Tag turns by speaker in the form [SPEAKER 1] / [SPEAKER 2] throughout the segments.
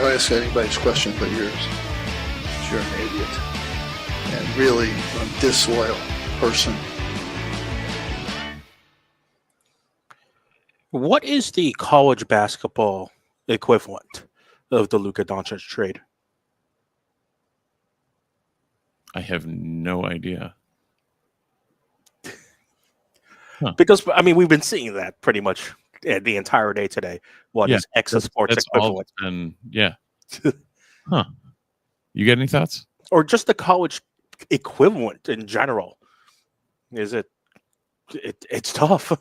[SPEAKER 1] I'll ask anybody's question but yours. You're an idiot. And really a disloyal person.
[SPEAKER 2] What is the college basketball equivalent of the Luka Doncic trade?
[SPEAKER 3] I have no idea.
[SPEAKER 2] Because, I mean, we've been seeing that pretty much the entire day today. What is Exa Sports equivalent?
[SPEAKER 3] And yeah. Huh. You got any thoughts?
[SPEAKER 2] Or just the college equivalent in general? Is it's tough.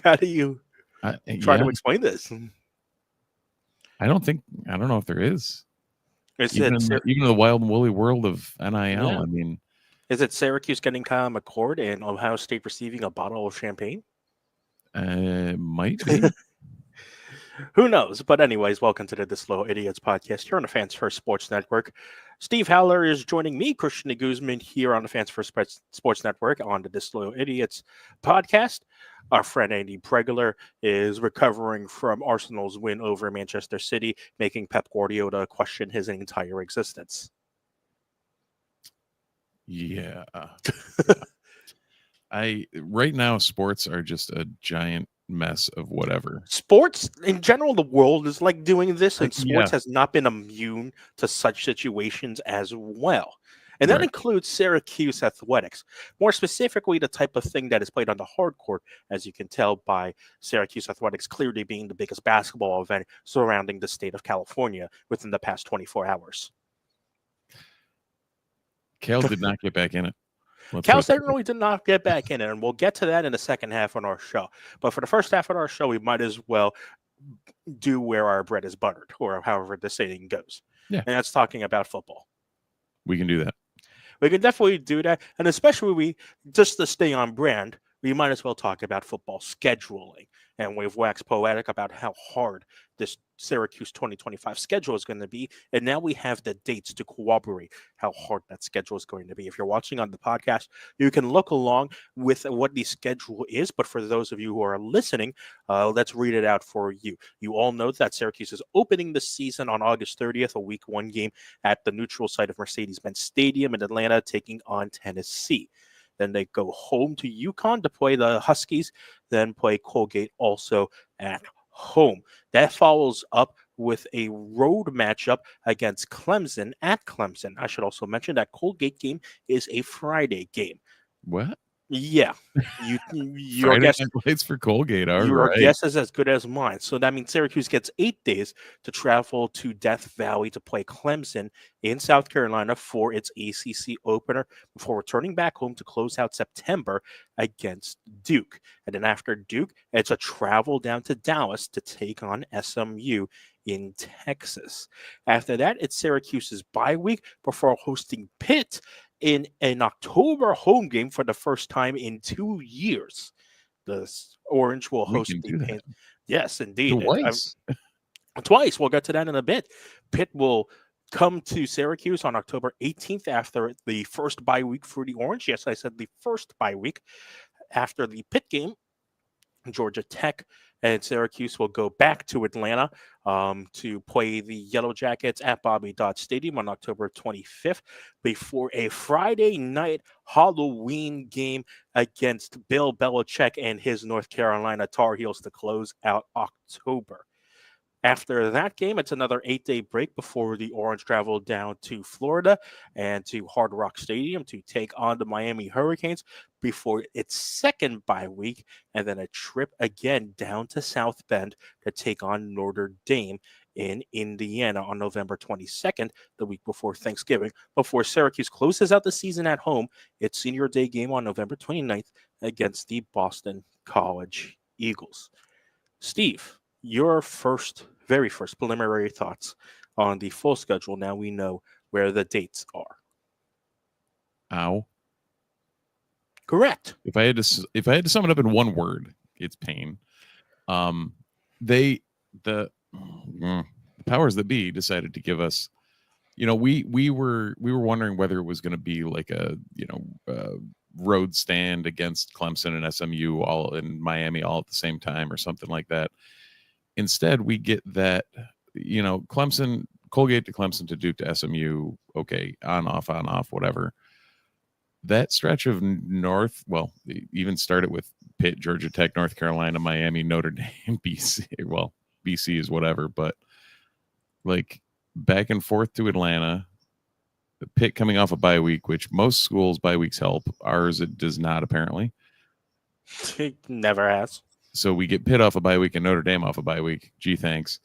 [SPEAKER 2] How do you try to explain this?
[SPEAKER 3] I don't know if there is. Even in the wild and woolly world of NIL, yeah. I mean,
[SPEAKER 2] is it Syracuse getting Kyle McCord and Ohio State receiving a bottle of champagne?
[SPEAKER 3] Might be.
[SPEAKER 2] Who knows? But anyways, welcome to the Disloyal Idiots podcast here on the Fans First Sports Network. Steve Howler is joining me, Christian Guzman, here on the Fans First Sports Network on the Disloyal Idiots podcast. Our friend Andy Pregler is recovering from Arsenal's win over Manchester City, making Pep Guardiola question his entire existence.
[SPEAKER 3] Yeah. Right now, sports are just a giant mess of whatever.
[SPEAKER 2] Sports in general, the world is like doing this, and sports has not been immune to such situations as well. And that includes Syracuse Athletics, more specifically the type of thing that is played on the hard court, as you can tell by Syracuse Athletics clearly being the biggest basketball event surrounding the state of California within the past 24 hours.
[SPEAKER 3] Cal did not get back in it.
[SPEAKER 2] Cal certainly did not get back in it, and we'll get to that in the second half on our show. But for the first half of our show, we might as well do where our bread is buttered, or however the saying goes.
[SPEAKER 3] Yeah.
[SPEAKER 2] And that's talking about football.
[SPEAKER 3] We can do that.
[SPEAKER 2] We can definitely do that. And especially just to stay on brand, we might as well talk about football scheduling. And we've waxed poetic about how hard this Syracuse 2025 schedule is going to be. And now we have the dates to corroborate how hard that schedule is going to be. If you're watching on the podcast, you can look along with what the schedule is. But for those of you who are listening, let's read it out for you. You all know that Syracuse is opening the season on August 30th, a week one game at the neutral site of Mercedes-Benz Stadium in Atlanta, taking on Tennessee. Then they go home to UConn to play the Huskies, then play Colgate also at home. That follows up with a road matchup against Clemson at Clemson. I should also mention that Colgate game is a Friday game.
[SPEAKER 3] What?
[SPEAKER 2] Yeah. Your guess
[SPEAKER 3] for Colgate.
[SPEAKER 2] Your guess is as good as mine. So that means Syracuse gets 8 days to travel to Death Valley to play Clemson in South Carolina for its ACC opener before returning back home to close out September against Duke. And then after Duke, it's a travel down to Dallas to take on SMU in Texas. After that, it's Syracuse's bye week before hosting Pitt in an October home game for the first time in 2 years. The Orange will host the Pitt. Yes, indeed. Twice. We'll get to that in a bit. Pitt will come to Syracuse on October 18th after the first bye week for the Orange. Yes, I said the first bye week. After the Pitt game, Georgia Tech and Syracuse will go back to Atlanta to play the Yellow Jackets at Bobby Dodd Stadium on October 25th before a Friday night Halloween game against Bill Belichick and his North Carolina Tar Heels to close out October. After that game, it's another 8-day break before the Orange travel down to Florida and to Hard Rock Stadium to take on the Miami Hurricanes before its second bye week, and then a trip again down to South Bend to take on Notre Dame in Indiana on November 22nd, the week before Thanksgiving, before Syracuse closes out the season at home, its Senior Day game on November 29th against the Boston College Eagles. Steve, your very first preliminary thoughts on the full schedule. Now we know where the dates are.
[SPEAKER 3] Ow.
[SPEAKER 2] Correct.
[SPEAKER 3] If I had to sum it up in one word, it's pain. The powers that be decided to give us, we were wondering whether it was going to be like a road stand against Clemson and SMU all in Miami all at the same time or something like that. Instead, we get that Clemson, Colgate to Clemson to Duke to SMU, okay, on, off, whatever. That stretch of north, well, even started with Pitt, Georgia Tech, North Carolina, Miami, Notre Dame, BC. Well, BC is whatever, but like back and forth to Atlanta, Pitt coming off a bye week, which most schools' bye weeks help. Ours, it does not, apparently.
[SPEAKER 2] It never has.
[SPEAKER 3] So we get Pitt off a bye week and Notre Dame off a bye week. Gee, thanks.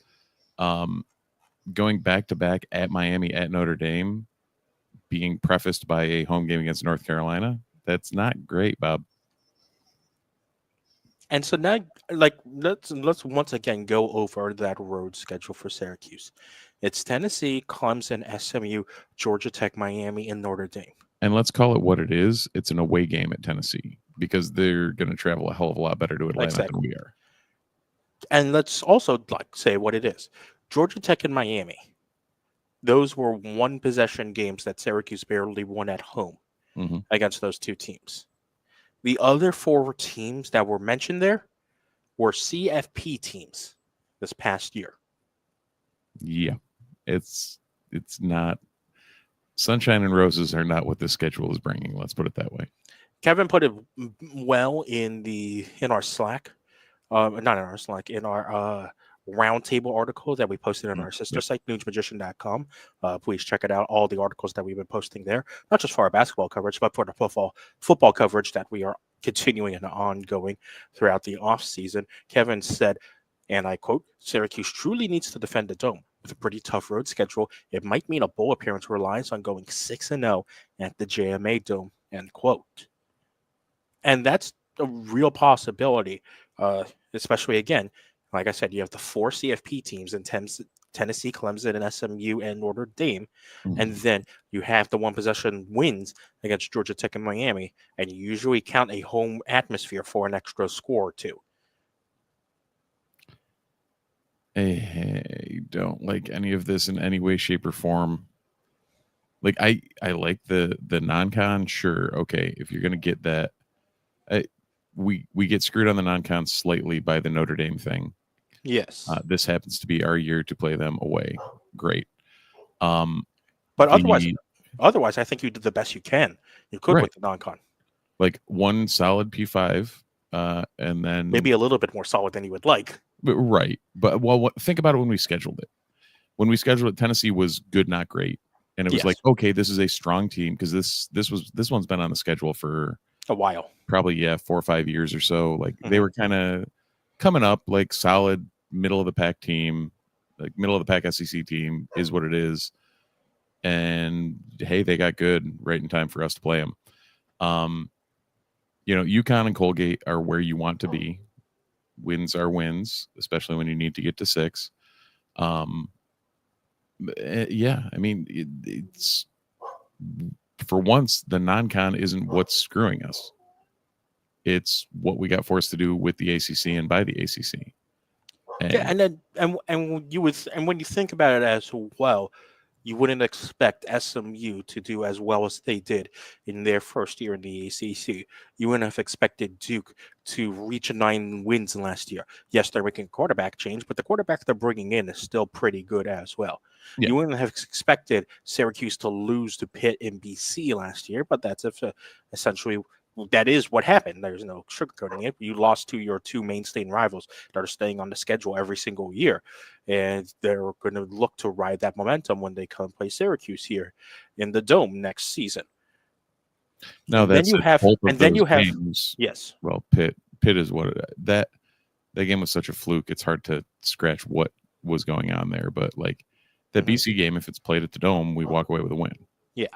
[SPEAKER 3] Going back to back at Miami, at Notre Dame, being prefaced by a home game against North Carolina, that's not great, Bob.
[SPEAKER 2] And so now, like, let's once again go over that road schedule for Syracuse. It's Tennessee, Clemson, SMU, Georgia Tech, Miami, and Notre Dame.
[SPEAKER 3] And let's call it what it is. It's an away game at Tennessee because they're going to travel a hell of a lot better to Atlanta than we are.
[SPEAKER 2] And let's also say what it is. Georgia Tech and Miami. Those were one possession games that Syracuse barely won at home against those two teams. The other four teams that were mentioned there were CFP teams this past year.
[SPEAKER 3] Yeah, it's not sunshine and roses are not what this schedule is bringing. Let's put it that way.
[SPEAKER 2] Kevin put it well in our Slack, not in our Slack, in our roundtable article that we posted on our sister site, newsmagician.com. Please check it out. All the articles that we've been posting there, not just for our basketball coverage, but for the football coverage that we are continuing and ongoing throughout the off season. Kevin said, and I quote, "Syracuse truly needs to defend the dome. With a pretty tough road schedule, it might mean a bowl appearance relies on going 6-0 at the JMA Dome," end quote. And that's a real possibility, especially again, like I said, you have the four CFP teams in Tennessee, Clemson, and SMU, and Notre Dame. And then you have the one possession wins against Georgia Tech and Miami, and you usually count a home atmosphere for an extra score or two.
[SPEAKER 3] I don't like any of this in any way, shape, or form. Like I like the non-con, sure, okay. If you're gonna get that, we get screwed on the non-con slightly by the Notre Dame thing.
[SPEAKER 2] Yes.
[SPEAKER 3] This happens to be our year to play them away. Great.
[SPEAKER 2] But otherwise, I think you did the best you can. You could with the non-con.
[SPEAKER 3] Like one solid P5, and then
[SPEAKER 2] maybe a little bit more solid than you would like.
[SPEAKER 3] Right. But think about it when we scheduled it. When we scheduled it, Tennessee was good, not great. And it was like, okay, this is a strong team because this one's been on the schedule for
[SPEAKER 2] a while.
[SPEAKER 3] Probably 4 or 5 years or so. Like they were kind of coming up, like solid middle of the pack team, like middle of the pack SEC team is what it is. And hey, they got good right in time for us to play them. UConn and Colgate are where you want to be. Wins are wins, especially when you need to get to 6. I mean, it's for once the non-con isn't what's screwing us. It's what we got forced to do with the ACC and by the ACC.
[SPEAKER 2] And when you think about it as well, you wouldn't expect SMU to do as well as they did in their first year in the ACC. You wouldn't have expected Duke to reach 9 wins last year. Yes, they're making a quarterback change, but the quarterback they're bringing in is still pretty good as well. Yeah. You wouldn't have expected Syracuse to lose to Pitt in BC last year, but that's essentially that is what happened. There's no sugarcoating it. You lost to your 2 mainstay rivals that are staying on the schedule every single year. And they're going to look to ride that momentum when they come play Syracuse here in the Dome next season.
[SPEAKER 3] No, that's games.
[SPEAKER 2] Yes.
[SPEAKER 3] Well, Pitt is what that game was such a fluke. It's hard to scratch what was going on there. But like the BC game, if it's played at the Dome, we walk away with a win.
[SPEAKER 2] Yeah.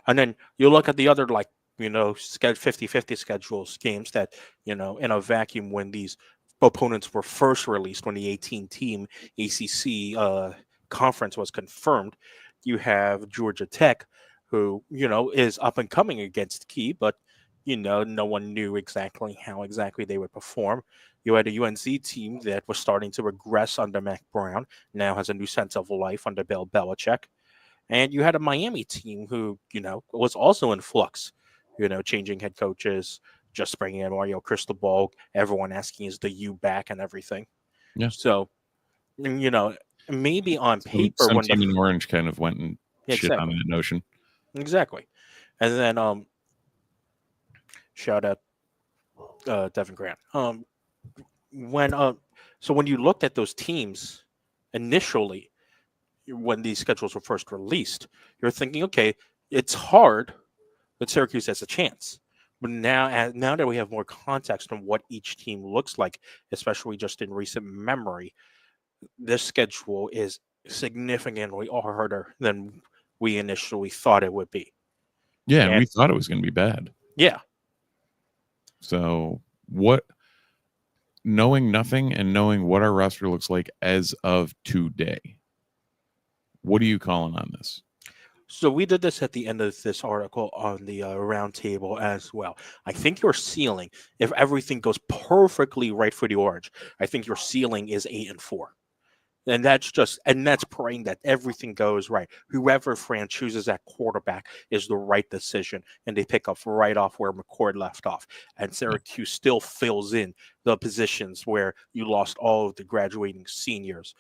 [SPEAKER 2] And then you look at the other 50-50 schedules games that, in a vacuum when these opponents were first released, when the 18-team ACC conference was confirmed, you have Georgia Tech, who, is up and coming against Key, but, no one knew exactly how they would perform. You had a UNC team that was starting to regress under Mac Brown, now has a new sense of life under Bill Belichick. And you had a Miami team who, was also in flux. Changing head coaches, just bringing in Mario Cristobal, everyone asking is the U back and everything.
[SPEAKER 3] Yeah.
[SPEAKER 2] So, maybe on paper
[SPEAKER 3] Some
[SPEAKER 2] when
[SPEAKER 3] team
[SPEAKER 2] the
[SPEAKER 3] in orange kind of went and shit on
[SPEAKER 2] exactly
[SPEAKER 3] that notion.
[SPEAKER 2] exactly, and then shout out Devin Grant. When so when you looked at those teams initially when these schedules were first released, you're thinking, okay, it's hard, but Syracuse has a chance. But now that we have more context on what each team looks like, especially just in recent memory, this schedule is significantly harder than we initially thought it would be.
[SPEAKER 3] Yeah, and we
[SPEAKER 2] And
[SPEAKER 3] thought it was going to be bad.
[SPEAKER 2] yeah,
[SPEAKER 3] So what? Knowing nothing and knowing what our roster looks like as of today, what are you calling on this?
[SPEAKER 2] so we did this at the end of this article on the round table as well. I think your ceiling, if everything goes perfectly right for the Orange, I think your ceiling is 8-4. And that's praying that everything goes right. Whoever Fran chooses at quarterback is the right decision, and they pick up right off where McCord left off. And Syracuse still fills in the positions where you lost all of the graduating seniors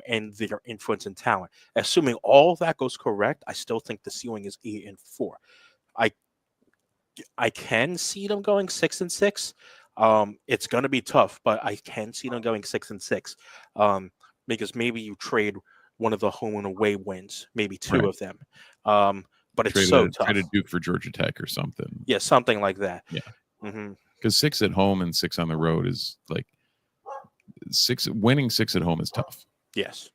[SPEAKER 2] and their influence and talent. Assuming all of that goes correct, I still think the ceiling is 8-4. I I can see them going 6-6. It's going to be tough, but I can see them going 6-6 because maybe you trade one of the home and away wins, maybe two
[SPEAKER 3] Right.
[SPEAKER 2] of them. But it's so tough.
[SPEAKER 3] Trade a Duke for Georgia Tech or something.
[SPEAKER 2] Yeah, something like that.
[SPEAKER 3] Yeah.
[SPEAKER 2] Mm-hmm.
[SPEAKER 3] Because 6 at home and 6 on the road is like winning 6 at home is tough.
[SPEAKER 2] Yes.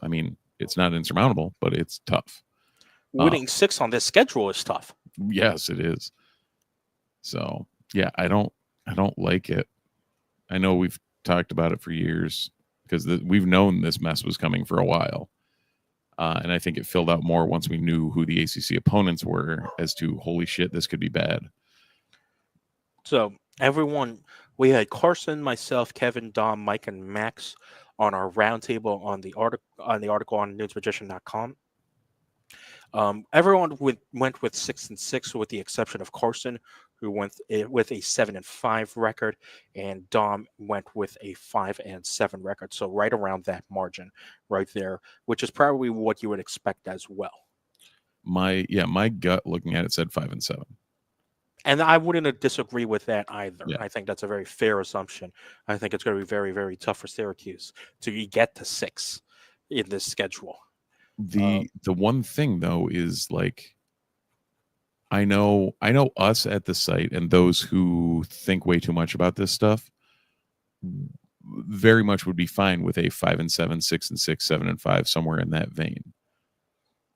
[SPEAKER 3] I mean, it's not insurmountable, but it's tough.
[SPEAKER 2] Winning 6 on this schedule is tough.
[SPEAKER 3] Yes, it is. So yeah, I don't like it. I know we've talked about it for years because we've known this mess was coming for a while. And I think it filled out more once we knew who the ACC opponents were as to, holy shit, this could be bad.
[SPEAKER 2] So we had Carson, myself, Kevin, Dom, Mike, and Max on our roundtable on the article on newsmagician.com. Everyone went with 6-6, with the exception of Carson, who went with a 7-5 record, and Dom went with a 5-7 record. So right around that margin, right there, which is probably what you would expect as well.
[SPEAKER 3] My gut looking at it said 5-7.
[SPEAKER 2] And I wouldn't disagree with that either.
[SPEAKER 3] Yeah.
[SPEAKER 2] I think that's a very fair assumption. I think it's going to be very, very tough for Syracuse to get to 6 in this schedule.
[SPEAKER 3] The one thing though is like I know us at the site and those who think way too much about this stuff very much would be fine with a 5-7, 6-6, 7-5, somewhere in that vein.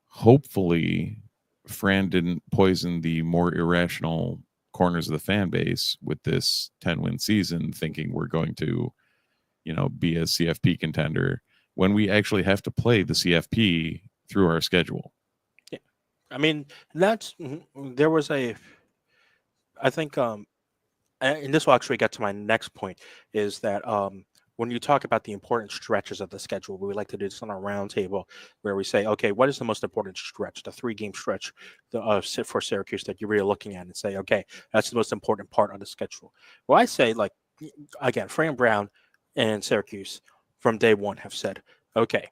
[SPEAKER 3] Hopefully Fran didn't poison the more irrational corners of the fan base with this 10-win season, thinking we're going to, be a CFP contender when we actually have to play the CFP through our schedule.
[SPEAKER 2] Yeah. I mean, there was I think, and this will actually get to my next point, is that when you talk about the important stretches of the schedule, we like to do this on our roundtable where we say, okay, what is the most important stretch, the 3-game stretch for Syracuse that you're really looking at, and say, okay, that's the most important part of the schedule. Well, I say, like, again, Fran Brown and Syracuse from day one have said, okay,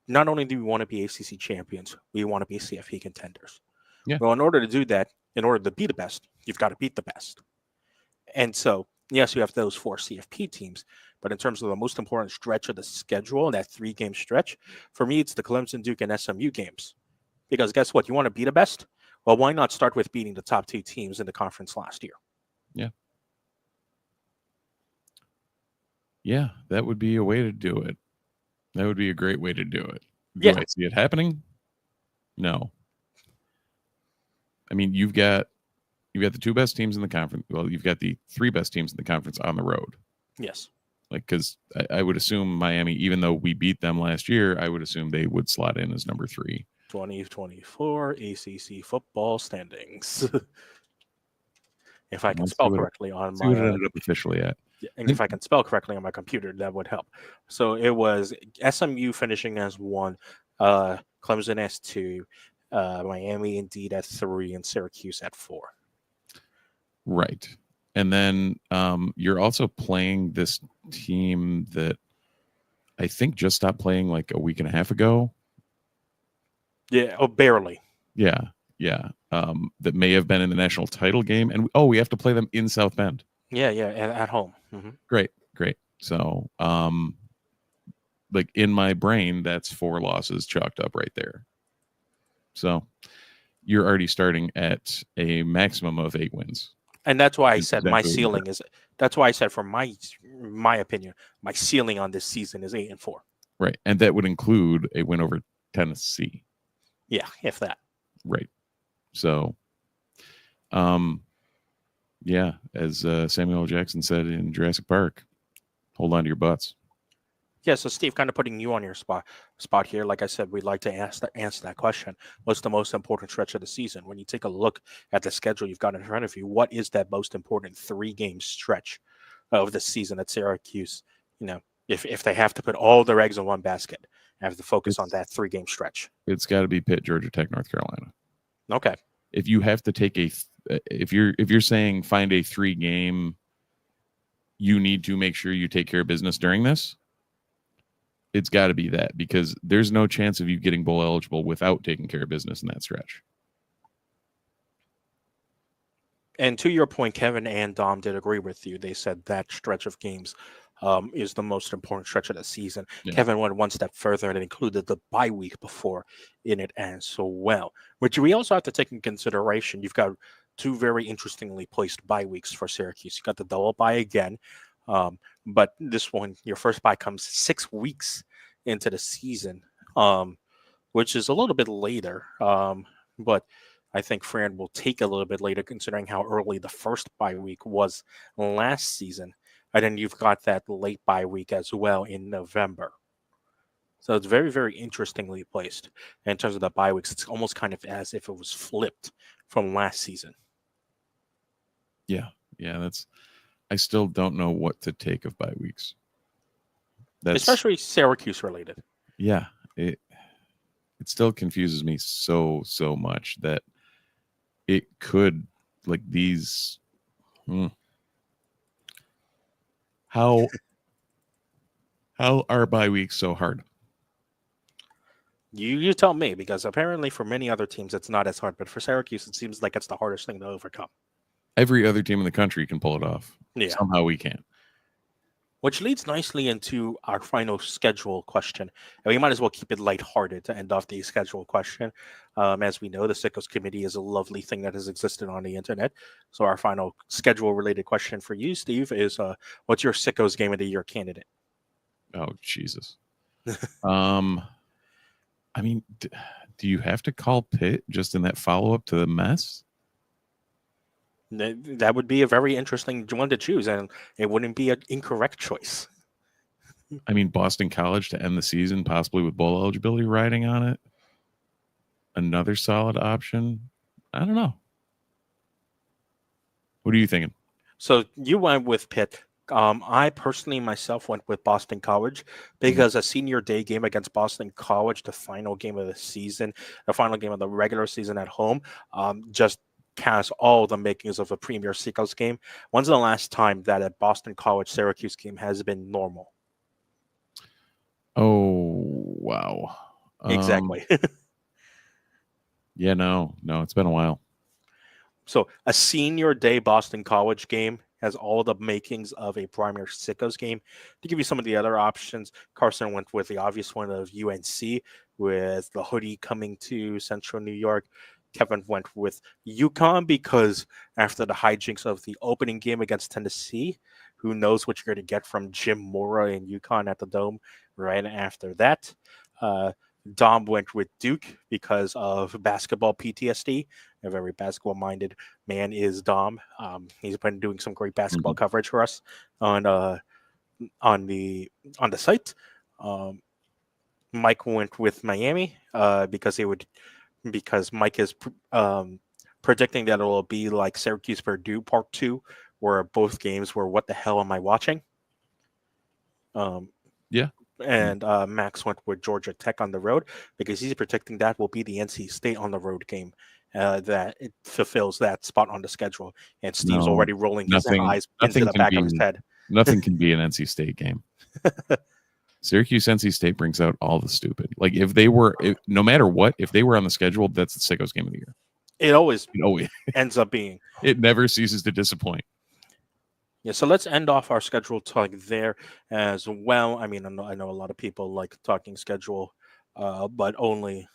[SPEAKER 2] not only do we want to be ACC champions, we want to be CFP contenders.
[SPEAKER 3] Yeah.
[SPEAKER 2] Well, in order to do that, in order to be the best, you've got to beat the best. And so, yes, you have those 4 CFP teams, but in terms of the most important stretch of the schedule, that 3-game stretch, for me, it's the Clemson, Duke, and SMU games. Because guess what? You want to be the best? Well, why not start with beating the top 2 teams in the conference last year?
[SPEAKER 3] Yeah. Yeah, that would be a way to do it. That would be a great way to do it. Do I see it happening? No. I mean, you've got the 2 best teams in the conference. Well, you've got the 3 best teams in the conference on the road.
[SPEAKER 2] Yes.
[SPEAKER 3] Like, because I would assume Miami, even though we beat them last year, I would assume they would slot in as number 3.
[SPEAKER 2] 2024 ACC football standings. If I can spell correctly on my...
[SPEAKER 3] what it ended up officially at.
[SPEAKER 2] And if I can spell correctly on my computer, that would help. So it was SMU finishing as 1, Clemson as 2, Miami indeed at 3, and Syracuse at 4.
[SPEAKER 3] Right. And then you're also playing this team that I think just stopped playing like a week and a half ago.
[SPEAKER 2] Yeah, barely.
[SPEAKER 3] Yeah. That may have been in the national title game. And we have to play them in South Bend.
[SPEAKER 2] Yeah, at home.
[SPEAKER 3] Great. So, like in my brain, that's 4 losses chalked up right there. So you're already starting at a maximum of 8 wins.
[SPEAKER 2] And that's why I said
[SPEAKER 3] Exactly
[SPEAKER 2] my
[SPEAKER 3] what you
[SPEAKER 2] ceiling is. That's why I said, from my opinion, my ceiling on this season is 8-4.
[SPEAKER 3] Right. And that would include a win over Tennessee.
[SPEAKER 2] Yeah, if that.
[SPEAKER 3] Right. So, yeah, as Samuel L. Jackson said in Jurassic Park, hold on to your butts.
[SPEAKER 2] Yeah, so Steve, kind of putting you on your spot here. Like I said, we'd like to answer that question. What's the most important stretch of the season? When you take a look at the schedule you've got in front of you, what is that most important 3-game stretch of the season at Syracuse? If they have to put all their eggs in one basket, have to focus on that 3-game stretch.
[SPEAKER 3] It's got to be Pitt, Georgia Tech, North Carolina.
[SPEAKER 2] Okay.
[SPEAKER 3] If you have to take if you're saying find a 3-game, you need to make sure you take care of business during this. It's got to be that, because there's no chance of you getting bowl eligible without taking care of business in that stretch.
[SPEAKER 2] And to your point, Kevin and Dom did agree with you. They said that stretch of games is the most important stretch of the season.
[SPEAKER 3] Yeah.
[SPEAKER 2] Kevin went one step further and included the bye week before in it as well, which we also have to take in consideration. You've got 2 very interestingly placed bye weeks for Syracuse. You got the double bye again, but this one, your first bye comes 6 weeks into the season, which is a little bit later, but I think Fran will take a little bit later, considering how early the first bye week was last season. And then you've got that late bye week as well in November. So it's very, very interestingly placed in terms of the bye weeks. It's almost kind of as if it was flipped from last season.
[SPEAKER 3] Yeah, I still don't know what to take of bye weeks.
[SPEAKER 2] Especially Syracuse related.
[SPEAKER 3] Yeah, it still confuses me so much that it could, like, these. How are bye weeks so hard?
[SPEAKER 2] You tell me, because apparently for many other teams it's not as hard, but for Syracuse it seems like it's the hardest thing to overcome.
[SPEAKER 3] Every other team in the country can pull it off.
[SPEAKER 2] Yeah.
[SPEAKER 3] Somehow we can't.
[SPEAKER 2] Which leads nicely into our final schedule question. And we might as well keep it lighthearted to end off the schedule question. As we know, the Sickos Committee is a lovely thing that has existed on the internet. So our final schedule-related question for you, Steve, is what's your Sickos Game of the Year candidate?
[SPEAKER 3] Oh, Jesus. I mean, do you have to call Pitt just in that follow-up to the mess?
[SPEAKER 2] That would be a very interesting one to choose, and it wouldn't be an incorrect choice.
[SPEAKER 3] I mean, Boston College to end the season, possibly with bowl eligibility riding on it. Another solid option. I don't know. What are you thinking?
[SPEAKER 2] So you went with Pitt. I personally myself went with Boston College because a senior day game against Boston College, the final game of the season, the final game of the regular season at home, just has all the makings of a premier Sickos game. When's the last time that a Boston College Syracuse game has been normal?
[SPEAKER 3] Oh, wow.
[SPEAKER 2] Exactly.
[SPEAKER 3] Yeah, no, it's been a while.
[SPEAKER 2] So a senior day Boston College game has all the makings of a premier Sickos game. To give you some of the other options, Carson went with the obvious one of UNC with the hoodie coming to Central New York. Kevin went with UConn because after the hijinks of the opening game against Tennessee, who knows what you're going to get from Jim Mora in UConn at the Dome right after that. Dom went with Duke because of basketball PTSD. A very basketball-minded man is Dom. He's been doing some great basketball coverage for us on the site. Mike went with Miami because Mike is predicting that it will be like Syracuse Purdue Part 2, where both games were what the hell am I watching?
[SPEAKER 3] Yeah.
[SPEAKER 2] And Max went with Georgia Tech on the road because he's predicting that will be the NC State on the road game that it fulfills that spot on the schedule. And Steve's already rolling his eyes into the back of his head.
[SPEAKER 3] Nothing can be an NC State game. Syracuse NC State brings out all the stupid. Like if they were, no matter what, if they were on the schedule, that's the sickos game of the year.
[SPEAKER 2] It always
[SPEAKER 3] It,
[SPEAKER 2] ends up being.
[SPEAKER 3] it never ceases to disappoint.
[SPEAKER 2] Yeah, so let's end off our schedule talk there as well. I mean, I know a lot of people like talking schedule, but only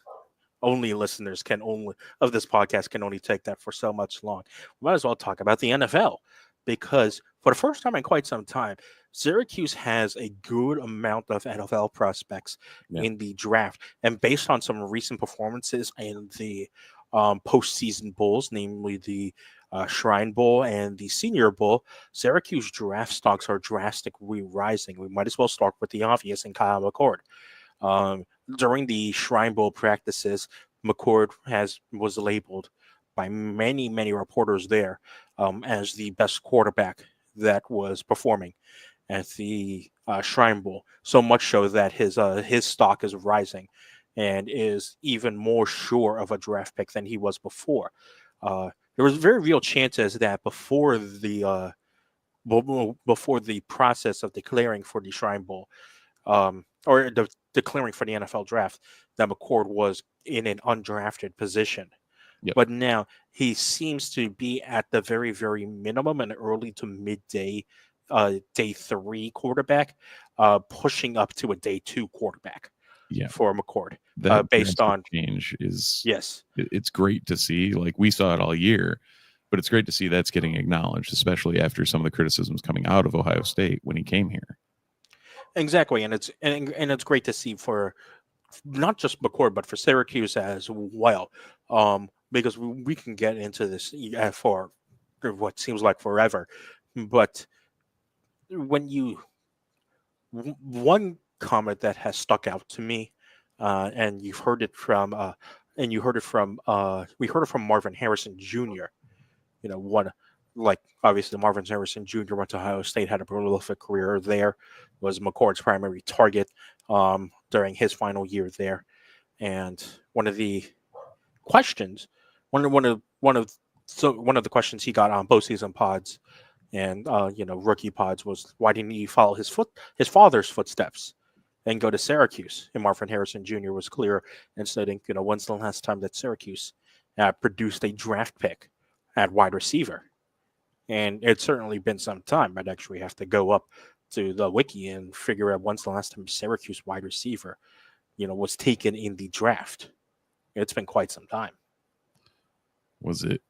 [SPEAKER 2] listeners can only of this podcast can only take that for so much long. We might as well talk about the NFL because for the first time in quite some time, Syracuse has a good amount of NFL prospects in the draft, and based on some recent performances in the postseason bowls, namely the Shrine Bowl and the Senior Bowl, Syracuse draft stocks are drastically rising. We might as well start with the obvious in Kyle McCord. During the Shrine Bowl practices, McCord was labeled by many reporters there as the best quarterback that was performing at the Shrine Bowl. So much so that his stock is rising and is even more sure of a draft pick than he was before. There was very real chances that before the process of declaring for the Shrine Bowl, or declaring for the NFL draft, that McCord was in an undrafted position.
[SPEAKER 3] Yep.
[SPEAKER 2] But now he seems to be at the very minimum an early to midday day 3 quarterback, pushing up to a day 2 quarterback for McCord.
[SPEAKER 3] That
[SPEAKER 2] Based on
[SPEAKER 3] change is
[SPEAKER 2] yes,
[SPEAKER 3] it's great to see. Like we saw it all year, but it's great to see that's getting acknowledged, especially after some of the criticisms coming out of Ohio State when he came here.
[SPEAKER 2] exactly, and it's great to see for not just McCord but for Syracuse as well, because we can get into this for what seems like forever, but when one comment that has stuck out to me, and you've heard it from we heard it from Marvin Harrison Jr. Obviously Marvin Harrison Jr. went to Ohio State, had a prolific career there, was McCord's primary target during his final year there, and one of the questions the questions he got on postseason pods and rookie pods was, why didn't he follow his father's footsteps and go to Syracuse? And Marvin Harrison Jr. was clear in stating, when's the last time that Syracuse produced a draft pick at wide receiver? And it's certainly been some time. I'd actually have to go up to the wiki and figure out when's the last time Syracuse wide receiver, was taken in the draft. It's been quite some time.
[SPEAKER 3] Was it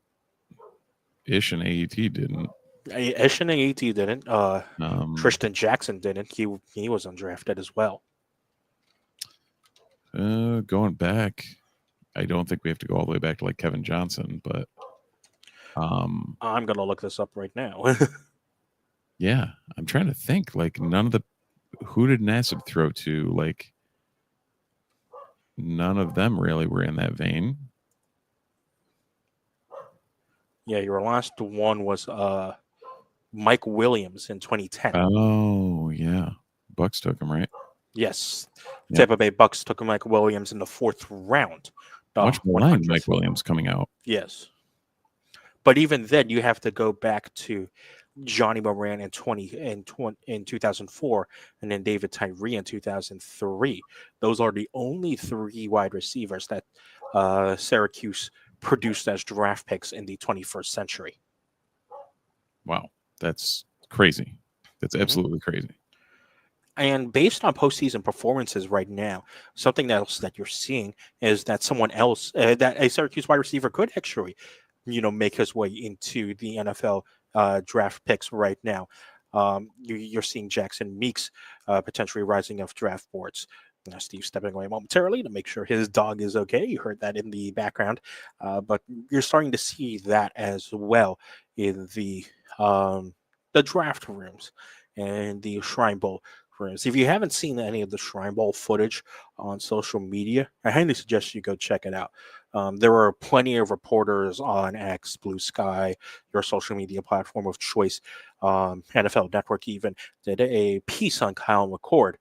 [SPEAKER 3] Ish and AET didn't?
[SPEAKER 2] Ish and AET didn't. Tristan Jackson didn't. He was undrafted as well.
[SPEAKER 3] Going back, I don't think we have to go all the way back to like Kevin Johnson, but
[SPEAKER 2] I'm gonna look this up right now.
[SPEAKER 3] yeah, I'm trying to think. Like who did Nassib throw to? Like none of them really were in that vein.
[SPEAKER 2] Yeah, your last one was Mike Williams in 2010.
[SPEAKER 3] Oh yeah, Bucks took him, right?
[SPEAKER 2] Yes,
[SPEAKER 3] Yep.
[SPEAKER 2] Tampa Bay Bucks took Mike Williams in the 4th round.
[SPEAKER 3] Much maligned Mike Williams coming out.
[SPEAKER 2] Yes, but even then, you have to go back to Johnny Moran in 2004, and then David Tyree in 2003. Those are the only 3 wide receivers that Syracuse produced as draft picks in the 21st century.
[SPEAKER 3] Wow, that's crazy. That's absolutely crazy.
[SPEAKER 2] And based on postseason performances right now, something else that you're seeing is that someone else, that a Syracuse wide receiver could actually, make his way into the NFL draft picks right now. You're seeing Jackson Meeks potentially rising off draft boards. Steve stepping away momentarily to make sure his dog is okay. You heard that in the background, but you're starting to see that as well in the draft rooms and the Shrine Bowl rooms. If you haven't seen any of the Shrine Bowl footage on social media, I highly suggest you go check it out. There are plenty of reporters on X, Blue Sky, your social media platform of choice. NFL Network even did a piece on Kyle McCord.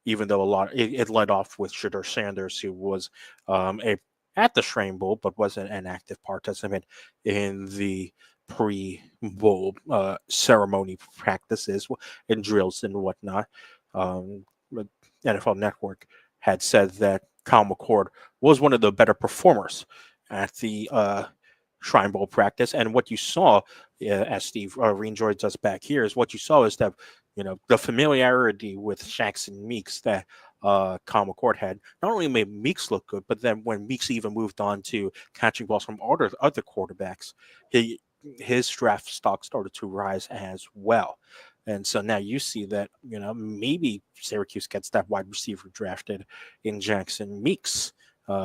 [SPEAKER 2] Even though it led off with Shedeur Sanders, who was at the Shrine Bowl, but wasn't an active participant in the pre-bowl ceremony practices and drills and whatnot. NFL Network had said that Kyle McCord was one of the better performers at the Shrine Bowl practice. And what you saw, as Steve rejoins us back here, is what you saw is that, the familiarity with Shaxson Meeks that Kyle McCord had not only made Meeks look good, but then when Meeks even moved on to catching balls from other quarterbacks, his draft stock started to rise as well. And so now you see that, maybe Syracuse gets that wide receiver drafted in Jackson Meeks,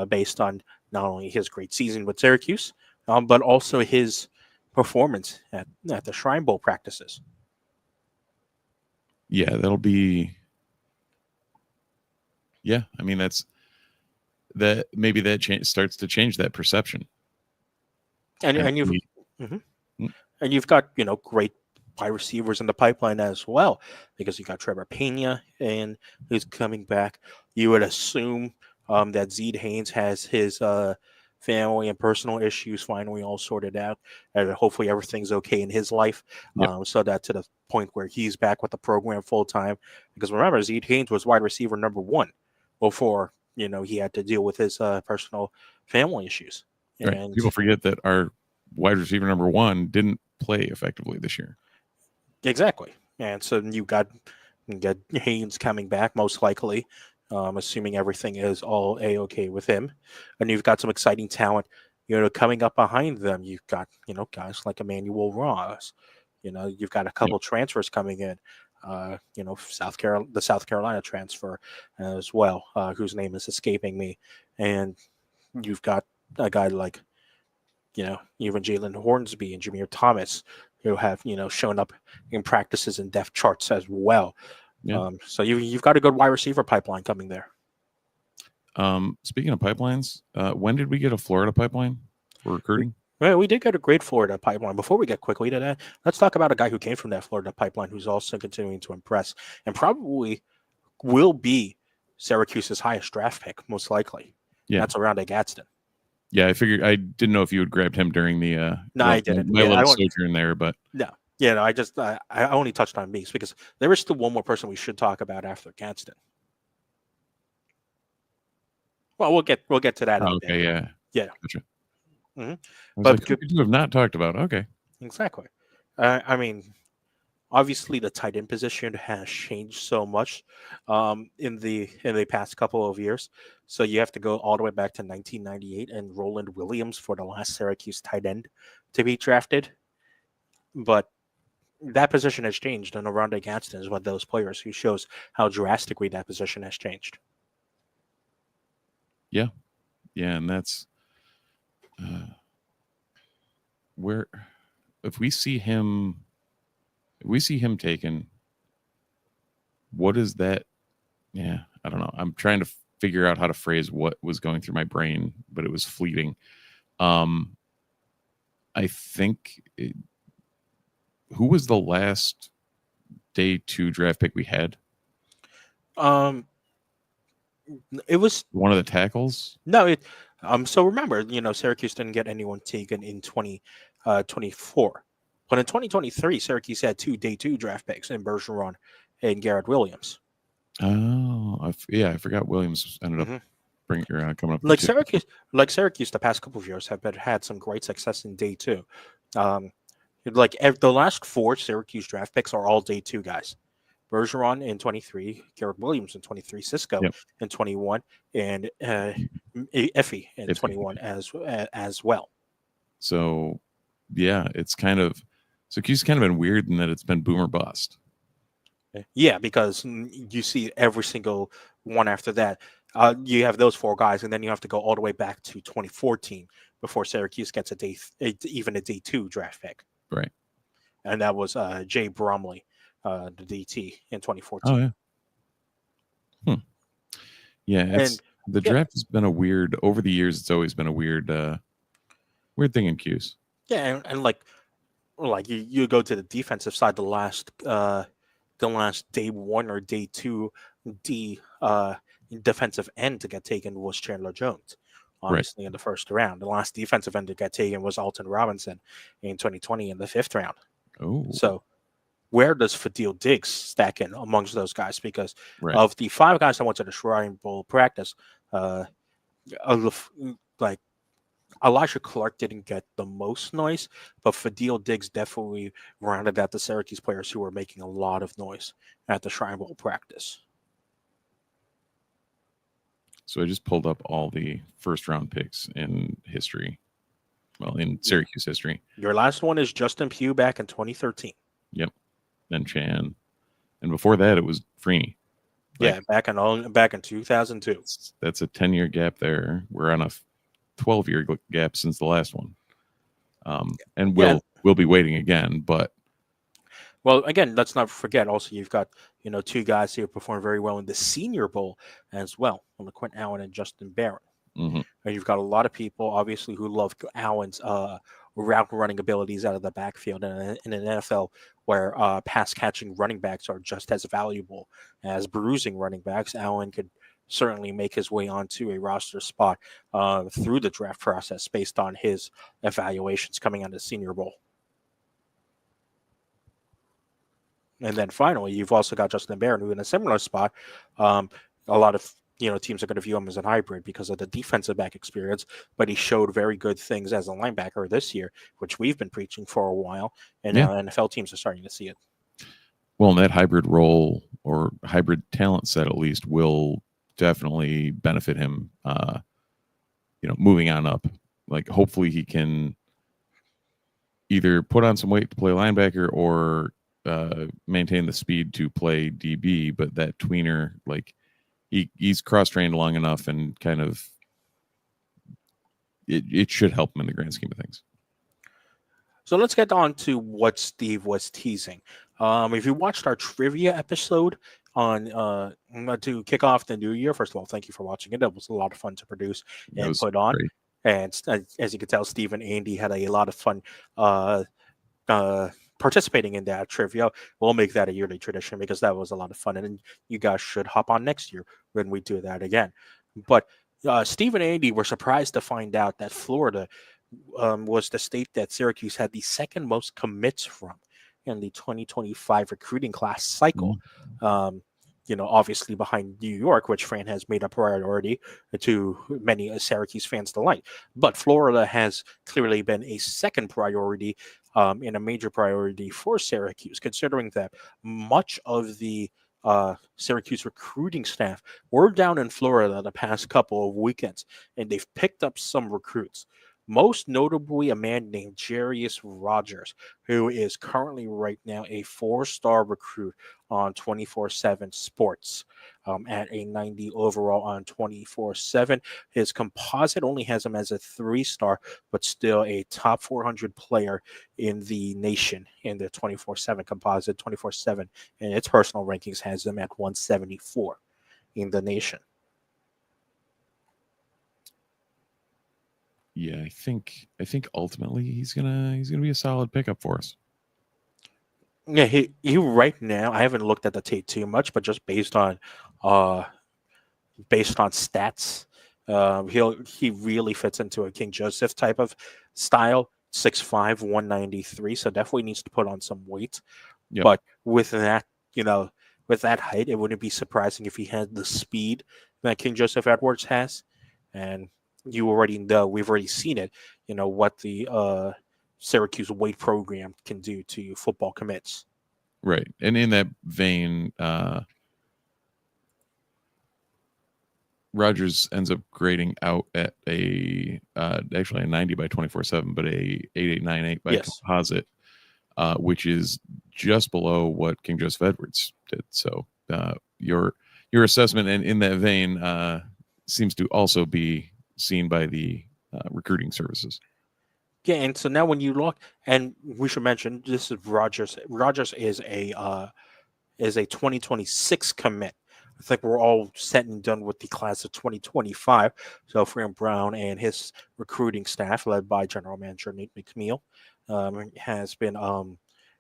[SPEAKER 2] based on not only his great season with Syracuse, but also his performance at the Shrine Bowl practices.
[SPEAKER 3] Yeah, that'll be. Yeah, I mean maybe that starts to change that perception.
[SPEAKER 2] And you've got great wide receivers in the pipeline as well, because you got Trevor Pena and who's coming back. You would assume that Zeke Haynes has his family and personal issues finally all sorted out, and hopefully everything's okay in his life.
[SPEAKER 3] Yep.
[SPEAKER 2] So that to the point where he's back with the program full time. Because remember, Zeke Haynes was wide receiver number 1 before he had to deal with his personal family issues.
[SPEAKER 3] Right.
[SPEAKER 2] And
[SPEAKER 3] People forget that our wide receiver number 1 didn't play effectively this year.
[SPEAKER 2] Exactly. And so you got Haynes coming back most likely, assuming everything is all A-okay with him. And you've got some exciting talent, coming up behind them. You've got, guys like Emmanuel Ross. You've got a couple transfers coming in. The South Carolina transfer as well, whose name is escaping me. And you've got a guy like, even Jalen Hornsby and Jameer Thomas, who have, shown up in practices and depth charts as well.
[SPEAKER 3] Yeah.
[SPEAKER 2] So you've got a good wide receiver pipeline coming there.
[SPEAKER 3] Speaking of pipelines, when did we get a Florida pipeline for recruiting?
[SPEAKER 2] Well, we did get a great Florida pipeline. Before we get quickly to that, let's talk about a guy who came from that Florida pipeline who's also continuing to impress and probably will be Syracuse's highest draft pick, most likely.
[SPEAKER 3] Yeah.
[SPEAKER 2] That's Oronde Gadsden.
[SPEAKER 3] Yeah, I figured. I didn't know if you had grabbed him during the
[SPEAKER 2] No, I didn't.
[SPEAKER 3] my little sojourn there, but
[SPEAKER 2] no. Yeah, no, I only touched on Meeks because there is still one more person we should talk about after Gadsden. Well, we'll get to that.
[SPEAKER 3] Okay, yeah. Gotcha.
[SPEAKER 2] Mm-hmm.
[SPEAKER 3] But who could you have not talked about? Okay,
[SPEAKER 2] exactly. I mean, obviously the tight end position has changed so much in the past couple of years. So you have to go all the way back to 1998 and Roland Williams for the last Syracuse tight end to be drafted. But that position has changed, and Oronde Gadsden is one of those players who shows how drastically that position has changed.
[SPEAKER 3] Yeah, and that's where if we see him taken, what is that? Yeah, I don't know. I'm trying to figure out how to phrase what was going through my brain, but it was fleeting. I think who was the last day 2 draft pick we had?
[SPEAKER 2] It was
[SPEAKER 3] one of the tackles.
[SPEAKER 2] No, so remember, Syracuse didn't get anyone taken in 2024. But in 2023, Syracuse had 2 day 2 draft picks in Bergeron and Garrett Williams.
[SPEAKER 3] Oh, I forgot Williams ended up coming up.
[SPEAKER 2] Like Syracuse, the past couple of years have had some great success in day 2. The last 4 Syracuse draft picks are all day 2 guys. Bergeron in 23, Garrett Williams in 23, Cisco in 21, and Effie in 21 as well.
[SPEAKER 3] So, yeah, it's kind of Syracuse kind of been weird in that it's been boom or bust.
[SPEAKER 2] Yeah, because you see every single one after that. You have those 4 guys, and then you have to go all the way back to 2014 before Syracuse gets even a day 2 draft pick.
[SPEAKER 3] Right.
[SPEAKER 2] And that was Jay Bromley, the DT in 2014.
[SPEAKER 3] Oh yeah. Yeah, the draft has been over the years. It's always been a weird thing in Q's.
[SPEAKER 2] Yeah, and like you go to the defensive side, the last day 1 or day 2 defensive end to get taken was Chandler Jones, obviously in the first round. The last defensive end to get taken was Alton Robinson in 2020 in the 5th round.
[SPEAKER 3] Oh,
[SPEAKER 2] so where does Fadil Diggs stack in amongst those guys? Because
[SPEAKER 3] Right.
[SPEAKER 2] of the 5 guys that went to the Shrine Bowl practice, like Elijah Clark didn't get the most noise, but Fadil Diggs definitely rounded out the Syracuse players who were making a lot of noise at the Shrine Bowl practice.
[SPEAKER 3] So I just pulled up all the first round picks in history. Well, in Syracuse history.
[SPEAKER 2] Your last one is Justin Pugh back in 2013.
[SPEAKER 3] Yep. Then Chan. And before that, it was Freeney.
[SPEAKER 2] Yeah, back in 2002.
[SPEAKER 3] That's a 10-year gap there. We're on a 12-year gap since the last one. And we'll be waiting again, but
[SPEAKER 2] well, again, let's not forget. Also, you've got 2 guys who performed very well in the Senior Bowl as well, Quentin Allen and Justin Barron.
[SPEAKER 3] mhm.
[SPEAKER 2] And you've got a lot of people, obviously, who love Allen's route running abilities out of the backfield. And in an NFL where pass catching running backs are just as valuable as bruising running backs, Allen could certainly make his way onto a roster spot through the draft process based on his evaluations coming out of the Senior Bowl. And then finally, you've also got Justin Barron, who in a similar spot. A lot of teams are going to view him as a hybrid because of the defensive back experience, but he showed very good things as a linebacker this year, which we've been preaching for a while, and now NFL teams are starting to see it.
[SPEAKER 3] Well, and that hybrid role or hybrid talent set at least will definitely benefit him. Moving on up, like hopefully he can either put on some weight to play linebacker or maintain the speed to play DB, but that tweener, like he's cross-trained long enough and kind of it should help him in the grand scheme of things.
[SPEAKER 2] So let's get on to what Steve was teasing. If you watched our trivia episode on to kick off the new year, first of all, thank you for watching it. It was a lot of fun to produce and put on.
[SPEAKER 3] Great.
[SPEAKER 2] And as you can tell, Steve and Andy had a lot of fun participating in that trivia. We'll make that a yearly tradition because that was a lot of fun, and you guys should hop on next year when we do that again. But Steve and Andy were surprised to find out that Florida was the state that Syracuse had the second most commits from in the 2025 recruiting class cycle. Obviously behind New York, which Fran has made a priority to many Syracuse fans' delight. But Florida has clearly been a second priority and a major priority for Syracuse, considering that much of the Syracuse recruiting staff were down in Florida the past couple of weekends, and they've picked up some recruits. Most notably, a man named Jarius Rogers, who is currently right now a 4-star recruit on 24/7 Sports at a 90 overall on 24/7. His composite only has him as a 3-star, but still a top 400 player in the nation in the 24/7 composite. 24/7 and its personal rankings has him at 174 in the nation.
[SPEAKER 3] Yeah, I think ultimately he's gonna be a solid pickup for us.
[SPEAKER 2] Yeah, he right now, I haven't looked at the tape too much, but just based on stats, he really fits into a King Joseph type of style. 6'5", 193, so definitely needs to put on some weight.
[SPEAKER 3] Yep.
[SPEAKER 2] But with that, with that height, it wouldn't be surprising if he had the speed that King Joseph Edwards has. And you already know, we've already seen it, what the Syracuse weight program can do to football commits.
[SPEAKER 3] Right. And in that vein, Rogers ends up grading out at actually a 90 by 24/7, but a 8898 by composite, which is just below what King Joseph Edwards did. So your assessment and in that vein seems to also be seen by the recruiting services.
[SPEAKER 2] Yeah, and so now when you look, and we should mention this is Rogers. Rogers is a 2026 commit. I think we're all set and done with the class of 2025. So Fran Brown and his recruiting staff, led by General Manager Nate McNeil,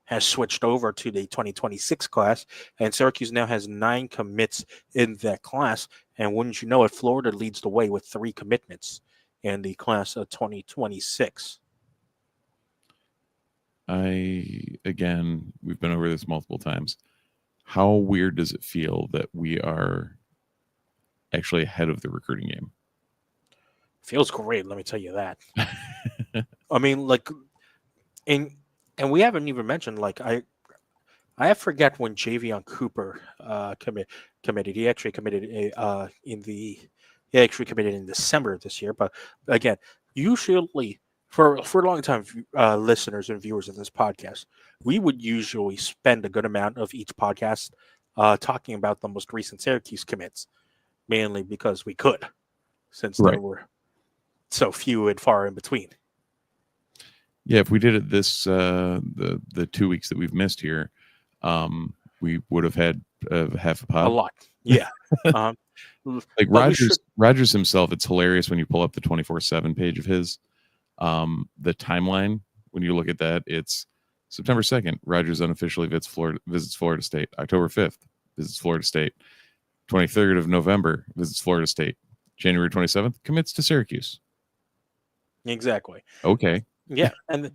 [SPEAKER 2] has switched over to the 2026 class, and Syracuse now has 9 commits in that class. And wouldn't you know it, Florida leads the way with 3 commitments in the class of 2026.
[SPEAKER 3] we've been over this multiple times. How weird does it feel that we are actually ahead of the recruiting game?
[SPEAKER 2] Feels great, let me tell you that. I mean, like, and we haven't even mentioned, like, I forget when Javion Cooper committed. He actually committed in December of this year. But again, usually for a long time, listeners and viewers of this podcast, we would usually spend a good amount of each podcast talking about the most recent Syracuse commits, mainly because we could, since there
[SPEAKER 3] Right.
[SPEAKER 2] were so few and far in between.
[SPEAKER 3] Yeah, if we did it this the 2 weeks that we've missed here, we would have had half a pod.
[SPEAKER 2] A lot, yeah.
[SPEAKER 3] Like
[SPEAKER 2] but
[SPEAKER 3] Rogers himself, it's hilarious when you pull up the 24/7 page of his. The timeline, when you look at that, it's September 2nd, Rogers unofficially visits Florida State. October 5th, visits Florida State. 23rd of November, visits Florida State. January 27th, commits to Syracuse.
[SPEAKER 2] Exactly.
[SPEAKER 3] Okay.
[SPEAKER 2] Yeah, and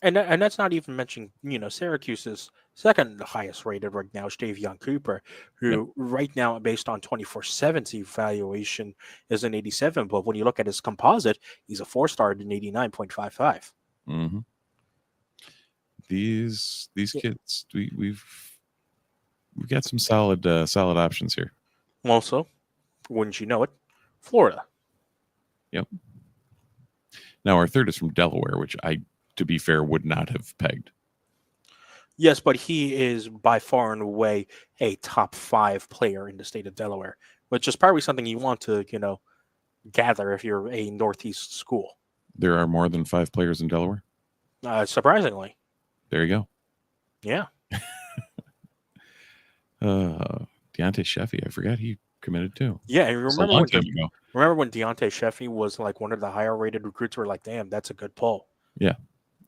[SPEAKER 2] that's not even mentioning, Syracuse's second highest rated right now is Javion Cooper, who right now, based on 24/7's evaluation, is an 87. But when you look at his composite, he's a 4-star at an 89.55.
[SPEAKER 3] Mm-hmm. These kids, we've got some solid options here.
[SPEAKER 2] Also, wouldn't you know it, Florida.
[SPEAKER 3] Yep. Now our third is from Delaware, which I, to be fair, would not have pegged.
[SPEAKER 2] Yes, but he is by far and away a top 5 player in the state of Delaware, which is probably something you want to, gather if you're a Northeast school.
[SPEAKER 3] There are more than 5 players in Delaware?
[SPEAKER 2] Surprisingly.
[SPEAKER 3] There you go.
[SPEAKER 2] Yeah.
[SPEAKER 3] Deontay Sheffy, I forgot he committed too.
[SPEAKER 2] Yeah, and
[SPEAKER 3] Remember
[SPEAKER 2] when Deontay Sheffy was like one of the higher rated recruits? We're like, damn, that's a good pull.
[SPEAKER 3] Yeah,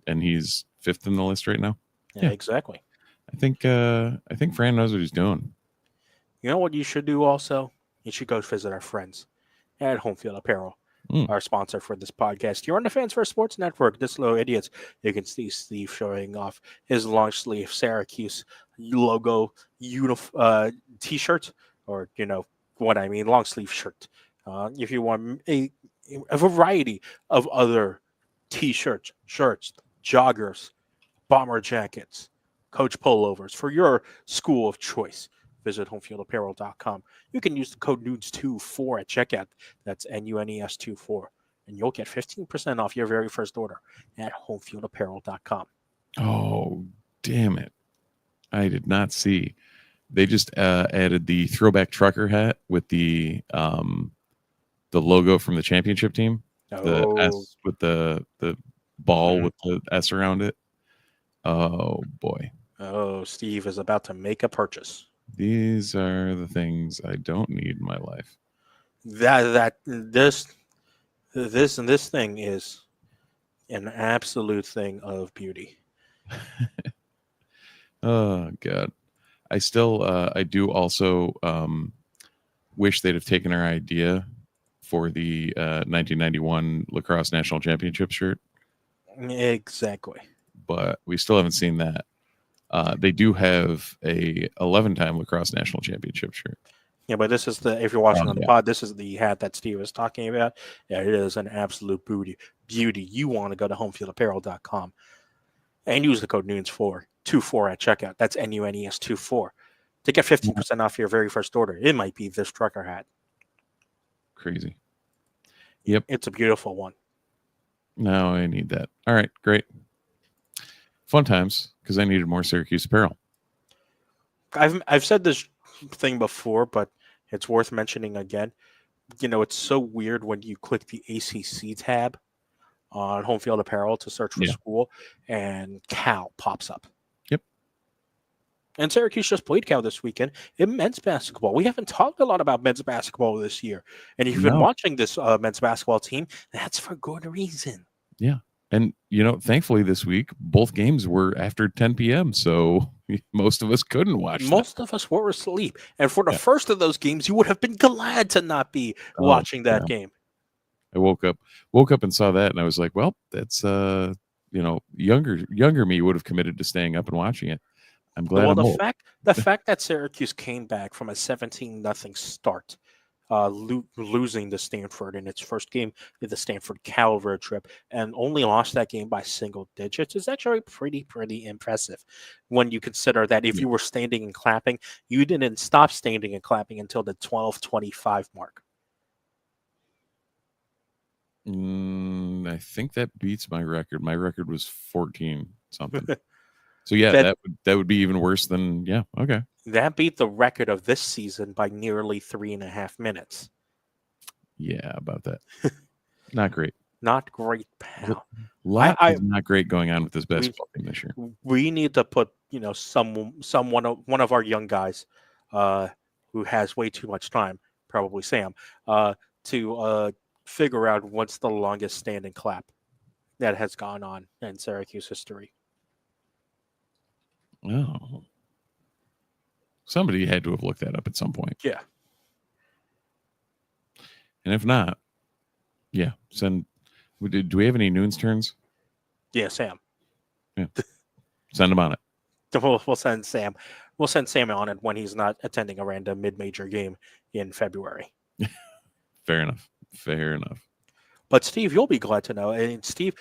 [SPEAKER 3] and he's 5th in the list right now.
[SPEAKER 2] Yeah, exactly.
[SPEAKER 3] I think Fran knows what he's doing.
[SPEAKER 2] You know what you should do also? You should go visit our friends at Home Field Apparel, our sponsor for this podcast. You're on the Fans First Sports Network, Disloyal Idiots. You can see Steve showing off his long sleeve Syracuse logo t-shirt, or what I mean, long sleeve shirt. If you want a variety of other t-shirts, shirts, joggers, bomber jackets, coach pullovers for your school of choice, visit homefieldapparel.com. You can use the code NUNES24 at checkout. That's NUNES24. And you'll get 15% off your very first order at homefieldapparel.com.
[SPEAKER 3] Oh, damn it. I did not see. They just added the throwback trucker hat with the logo from the championship team. The S with the ball with the S around it. Oh, boy.
[SPEAKER 2] Oh, Steve is about to make a purchase.
[SPEAKER 3] These are the things I don't need in my life.
[SPEAKER 2] This thing is an absolute thing of beauty.
[SPEAKER 3] Oh, God. I do also wish they'd have taken our idea for the 1991 Lacrosse National Championship shirt.
[SPEAKER 2] Exactly.
[SPEAKER 3] But we still haven't seen that. They do have a 11-time Lacrosse National Championship shirt.
[SPEAKER 2] Yeah, but this is if you're watching on the pod, this is the hat that Steve was talking about. Yeah, it is an absolute beauty. You want to go to homefieldapparel.com and use the code NUNES24 at checkout. That's NUNES24 to get 15% off your very first order. It might be this trucker hat.
[SPEAKER 3] Crazy. Yep.
[SPEAKER 2] It's a beautiful one.
[SPEAKER 3] No, I need that. All right, great. Fun times, because I needed more Syracuse apparel.
[SPEAKER 2] I've said this thing before, but it's worth mentioning again. It's so weird when you click the ACC tab on Home Field Apparel to search for school, and Cal pops up.
[SPEAKER 3] Yep.
[SPEAKER 2] And Syracuse just played Cal this weekend in men's basketball. We haven't talked a lot about men's basketball this year. And if you've been watching this men's basketball team, that's for good reason.
[SPEAKER 3] Yeah. And, thankfully this week, both games were after 10 p.m., so most of us couldn't watch
[SPEAKER 2] Most of us were asleep. And for the first of those games, you would have been glad to not be watching that game.
[SPEAKER 3] I woke up and saw that, and I was like, well, that's younger me would have committed to staying up and watching it. I'm glad
[SPEAKER 2] Well,
[SPEAKER 3] I'm old.
[SPEAKER 2] the fact that Syracuse came back from a 17-0 start, losing to Stanford in its first game in the Stanford Cal road trip, and only lost that game by single digits is actually pretty impressive. When you consider that if
[SPEAKER 3] Yeah.
[SPEAKER 2] you were standing and clapping, you didn't stop standing and clapping until the 12:25 mark.
[SPEAKER 3] I think that beats my record. My record was 14 something. So yeah,
[SPEAKER 2] That
[SPEAKER 3] that would be even worse than okay.
[SPEAKER 2] that beat the record of this season by nearly 3.5 minutes.
[SPEAKER 3] Yeah, about that. Not great.
[SPEAKER 2] Not great, pal.
[SPEAKER 3] Lot
[SPEAKER 2] I
[SPEAKER 3] is not great going on with this
[SPEAKER 2] we
[SPEAKER 3] basketball team this year.
[SPEAKER 2] we need to put one of our young guys, who has way too much time, probably Sam, to figure out what's the longest standing clap that has gone on in Syracuse history.
[SPEAKER 3] Oh, somebody had to have looked that up at some point.
[SPEAKER 2] Yeah.
[SPEAKER 3] And if not, yeah, send. Do we have any noons turns?
[SPEAKER 2] Yeah, Sam.
[SPEAKER 3] Yeah, send them on it.
[SPEAKER 2] We'll send Sam. We'll send Sam on it when he's not attending a random mid-major game in February.
[SPEAKER 3] Fair enough. Fair enough.
[SPEAKER 2] But Steve, you'll be glad to know, and Steve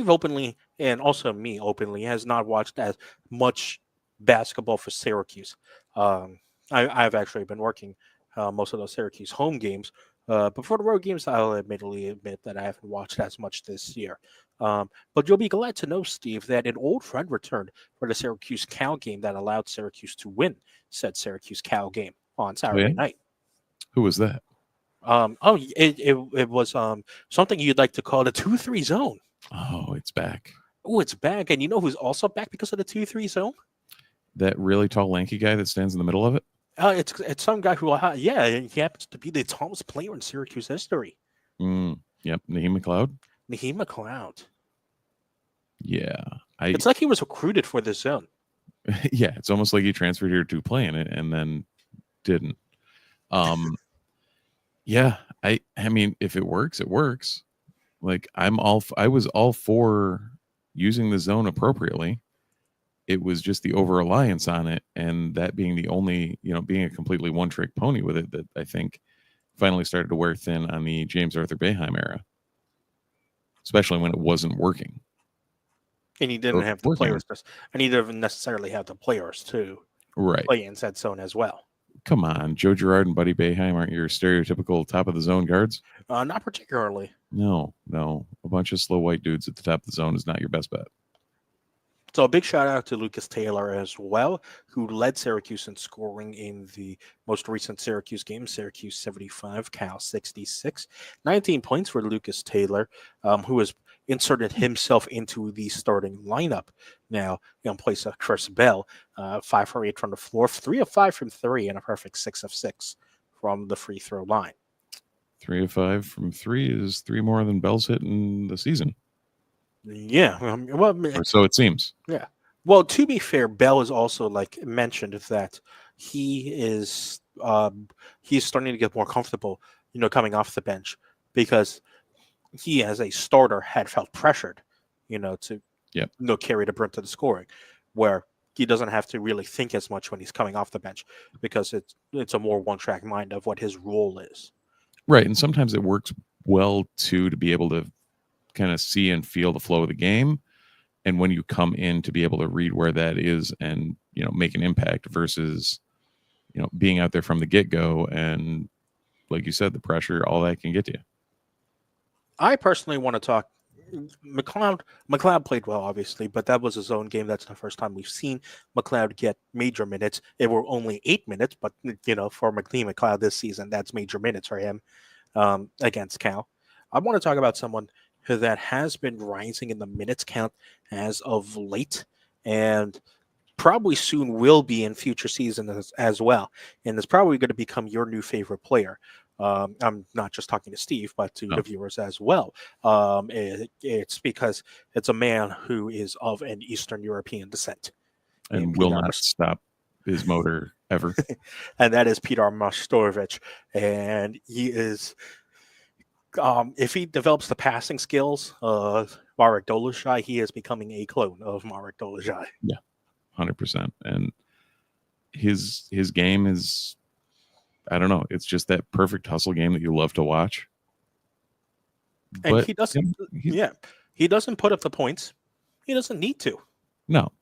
[SPEAKER 2] openly, and also me openly, has not watched as much basketball for Syracuse. I've actually been working most of those Syracuse home games, but for the road games, I'll admittedly admit that I haven't watched as much this year. But you'll be glad to know, Steve, that an old friend returned for the Syracuse Cal game that allowed Syracuse to win said Syracuse Cal game on Saturday night.
[SPEAKER 3] Who was that?
[SPEAKER 2] It was something you'd like to call the 2-3 zone.
[SPEAKER 3] Oh, it's back.
[SPEAKER 2] Oh, it's back. And you know who's also back because of the 2-3 zone?
[SPEAKER 3] That really tall, lanky guy that stands in the middle of it?
[SPEAKER 2] It's some guy who, he happens to be the tallest player in Syracuse history.
[SPEAKER 3] Yep, Naheem McLeod.
[SPEAKER 2] Naheem McLeod.
[SPEAKER 3] Yeah.
[SPEAKER 2] It's like he was recruited for this zone.
[SPEAKER 3] Yeah, it's almost like he transferred here to play in it and then didn't. Yeah, I mean, if it works, it works. Like I was all for using the zone appropriately. It was just the over reliance on it, and that being the only, being a completely one trick pony with it, that I think finally started to wear thin on the James Arthur Boeheim era, especially when it wasn't working.
[SPEAKER 2] And he didn't have the players, and he didn't necessarily have the players to play in that zone as well.
[SPEAKER 3] Come on, Joe Girard and Buddy Boeheim aren't your stereotypical top of the zone guards?
[SPEAKER 2] Not particularly.
[SPEAKER 3] No. A bunch of slow white dudes at the top of the zone is not your best bet.
[SPEAKER 2] So a big shout out to Lucas Taylor as well, who led Syracuse in scoring in the most recent Syracuse game, Syracuse 75, Cal 66. 19 points for Lucas Taylor, who has inserted himself into the starting lineup now in place of Chris Bell. 5 for 8 from the floor, 3 of 5 from 3, and a perfect 6 of 6 from the free throw line.
[SPEAKER 3] 3 of 5 from 3 is 3 more than Bell's hit in the season.
[SPEAKER 2] Yeah,
[SPEAKER 3] or so it seems.
[SPEAKER 2] Yeah. Well, to be fair, Bell is also mentioned that he is he's starting to get more comfortable, coming off the bench, because he as a starter had felt pressured, to carry the brunt of the scoring, where he doesn't have to really think as much when he's coming off the bench because it's a more one-track mind of what his role is.
[SPEAKER 3] Right, and sometimes it works well too to be able to kind of see and feel the flow of the game, and when you come in to be able to read where that is and make an impact versus being out there from the get-go, and like you said, the pressure, all that can get to you.
[SPEAKER 2] I personally want to talk McLeod played well, obviously, but that was a zone game. That's the first time we've seen McLeod get major minutes. It were only 8 minutes, but for McLeod this season, that's major minutes for him against Cal. I want to talk about someone that has been rising in the minutes count as of late, and probably soon will be in future seasons as well. And it's probably going to become your new favorite player. I'm not just talking to Steve, but to the viewers as well. It's because it's a man who is of an Eastern European descent.
[SPEAKER 3] And will not stop his motor ever.
[SPEAKER 2] And that is Peter Mashtorovich. And he is if he develops the passing skills of Marek Dolezaj, he is becoming a clone of Marek Dolezaj.
[SPEAKER 3] 100%. And his game is, I don't know, it's just that perfect hustle game that you love to watch.
[SPEAKER 2] And
[SPEAKER 3] But
[SPEAKER 2] he doesn't. He doesn't put up the points. He doesn't need to.
[SPEAKER 3] No.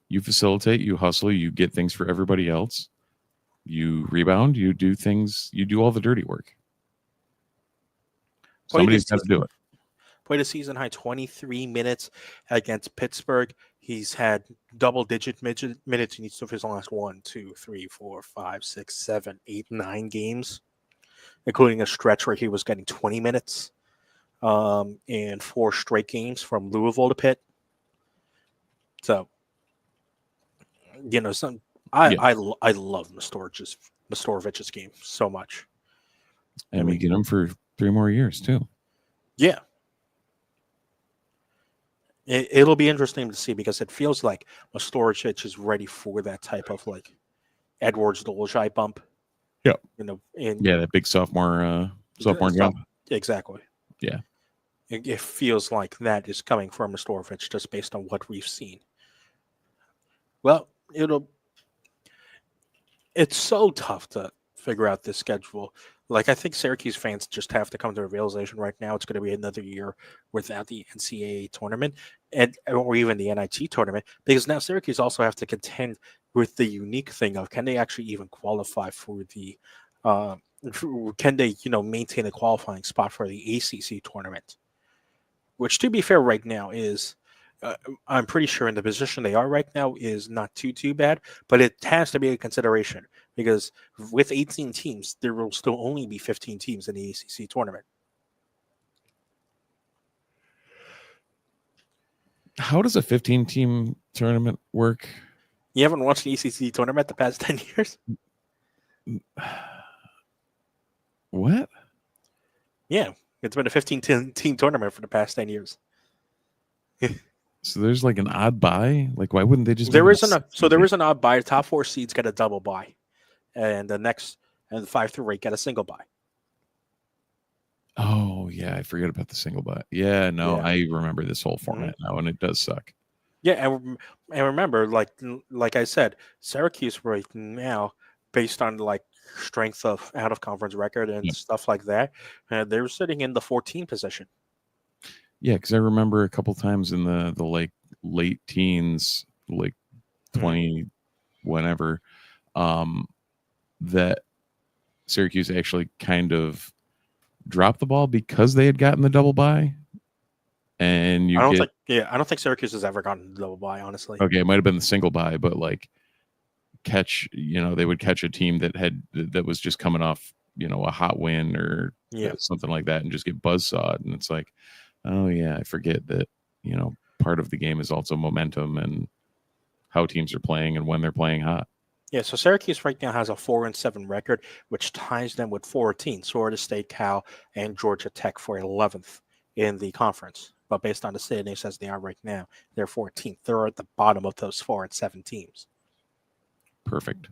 [SPEAKER 3] You facilitate, you hustle, you get things for everybody else. You rebound, you do things, you do all the dirty work. Somebody's got to do it.
[SPEAKER 2] Played a season high 23 minutes against Pittsburgh. He's had double-digit minutes in each of his last 1, 2, 3, 4, 5, 6, 7, 8, 9 games, including a stretch where he was getting 20 minutes in 4 straight games from Louisville to Pitt. So, I love Mastorovich's game so much.
[SPEAKER 3] And we get him for 3 more years too.
[SPEAKER 2] Yeah. It'll be interesting to see because it feels like Mastorich is ready for that type of like Edwards Dolezaj bump.
[SPEAKER 3] Yeah.
[SPEAKER 2] That
[SPEAKER 3] big sophomore jump.
[SPEAKER 2] Exactly.
[SPEAKER 3] Yeah.
[SPEAKER 2] It feels like that is coming from Mastorich just based on what we've seen. Well, it's so tough to figure out this schedule. Like, I think Syracuse fans just have to come to a realization right now. It's going to be another year without the NCAA tournament or even the NIT tournament, because now Syracuse also have to contend with the unique thing of, can they actually even qualify for the can they maintain a qualifying spot for the ACC tournament? Which, to be fair, right now is I'm pretty sure in the position they are right now is not too bad, but it has to be a consideration because with 18 teams, there will still only be 15 teams in the ACC tournament.
[SPEAKER 3] How does a 15-team tournament work?
[SPEAKER 2] You haven't watched the ACC tournament the past 10 years?
[SPEAKER 3] What?
[SPEAKER 2] Yeah, it's been a 15-team tournament for the past 10 years.
[SPEAKER 3] So there's like an odd buy? Like, why wouldn't they just?
[SPEAKER 2] There is an odd buy. Top 4 seeds get a double buy, and the 5 through 8 get a single buy.
[SPEAKER 3] Oh yeah, I forget about the single buy. Yeah, no, I remember this whole format now, and it does suck.
[SPEAKER 2] Yeah, and remember, like I said, Syracuse right now, based on like strength of out of conference record and stuff like that, they're sitting in the 14th position.
[SPEAKER 3] Yeah, because I remember a couple times in the like late teens, like 20, whenever, that Syracuse actually kind of dropped the ball because they had gotten the double bye. And I
[SPEAKER 2] don't think Syracuse has ever gotten the double bye, honestly.
[SPEAKER 3] Okay, it might have been the single bye, but like they would catch a team that was just coming off, a hot win or something like that and just get buzzsawed. And it's like, oh yeah, I forget that, part of the game is also momentum and how teams are playing and when they're playing hot.
[SPEAKER 2] Yeah, so Syracuse right now has a 4-7 record, which ties them with 14, Florida State, Cal, and Georgia Tech for 11th in the conference. But based on the standings as they are right now, they're 14th. They're at the bottom of those 4 and 7 teams.
[SPEAKER 3] Perfect.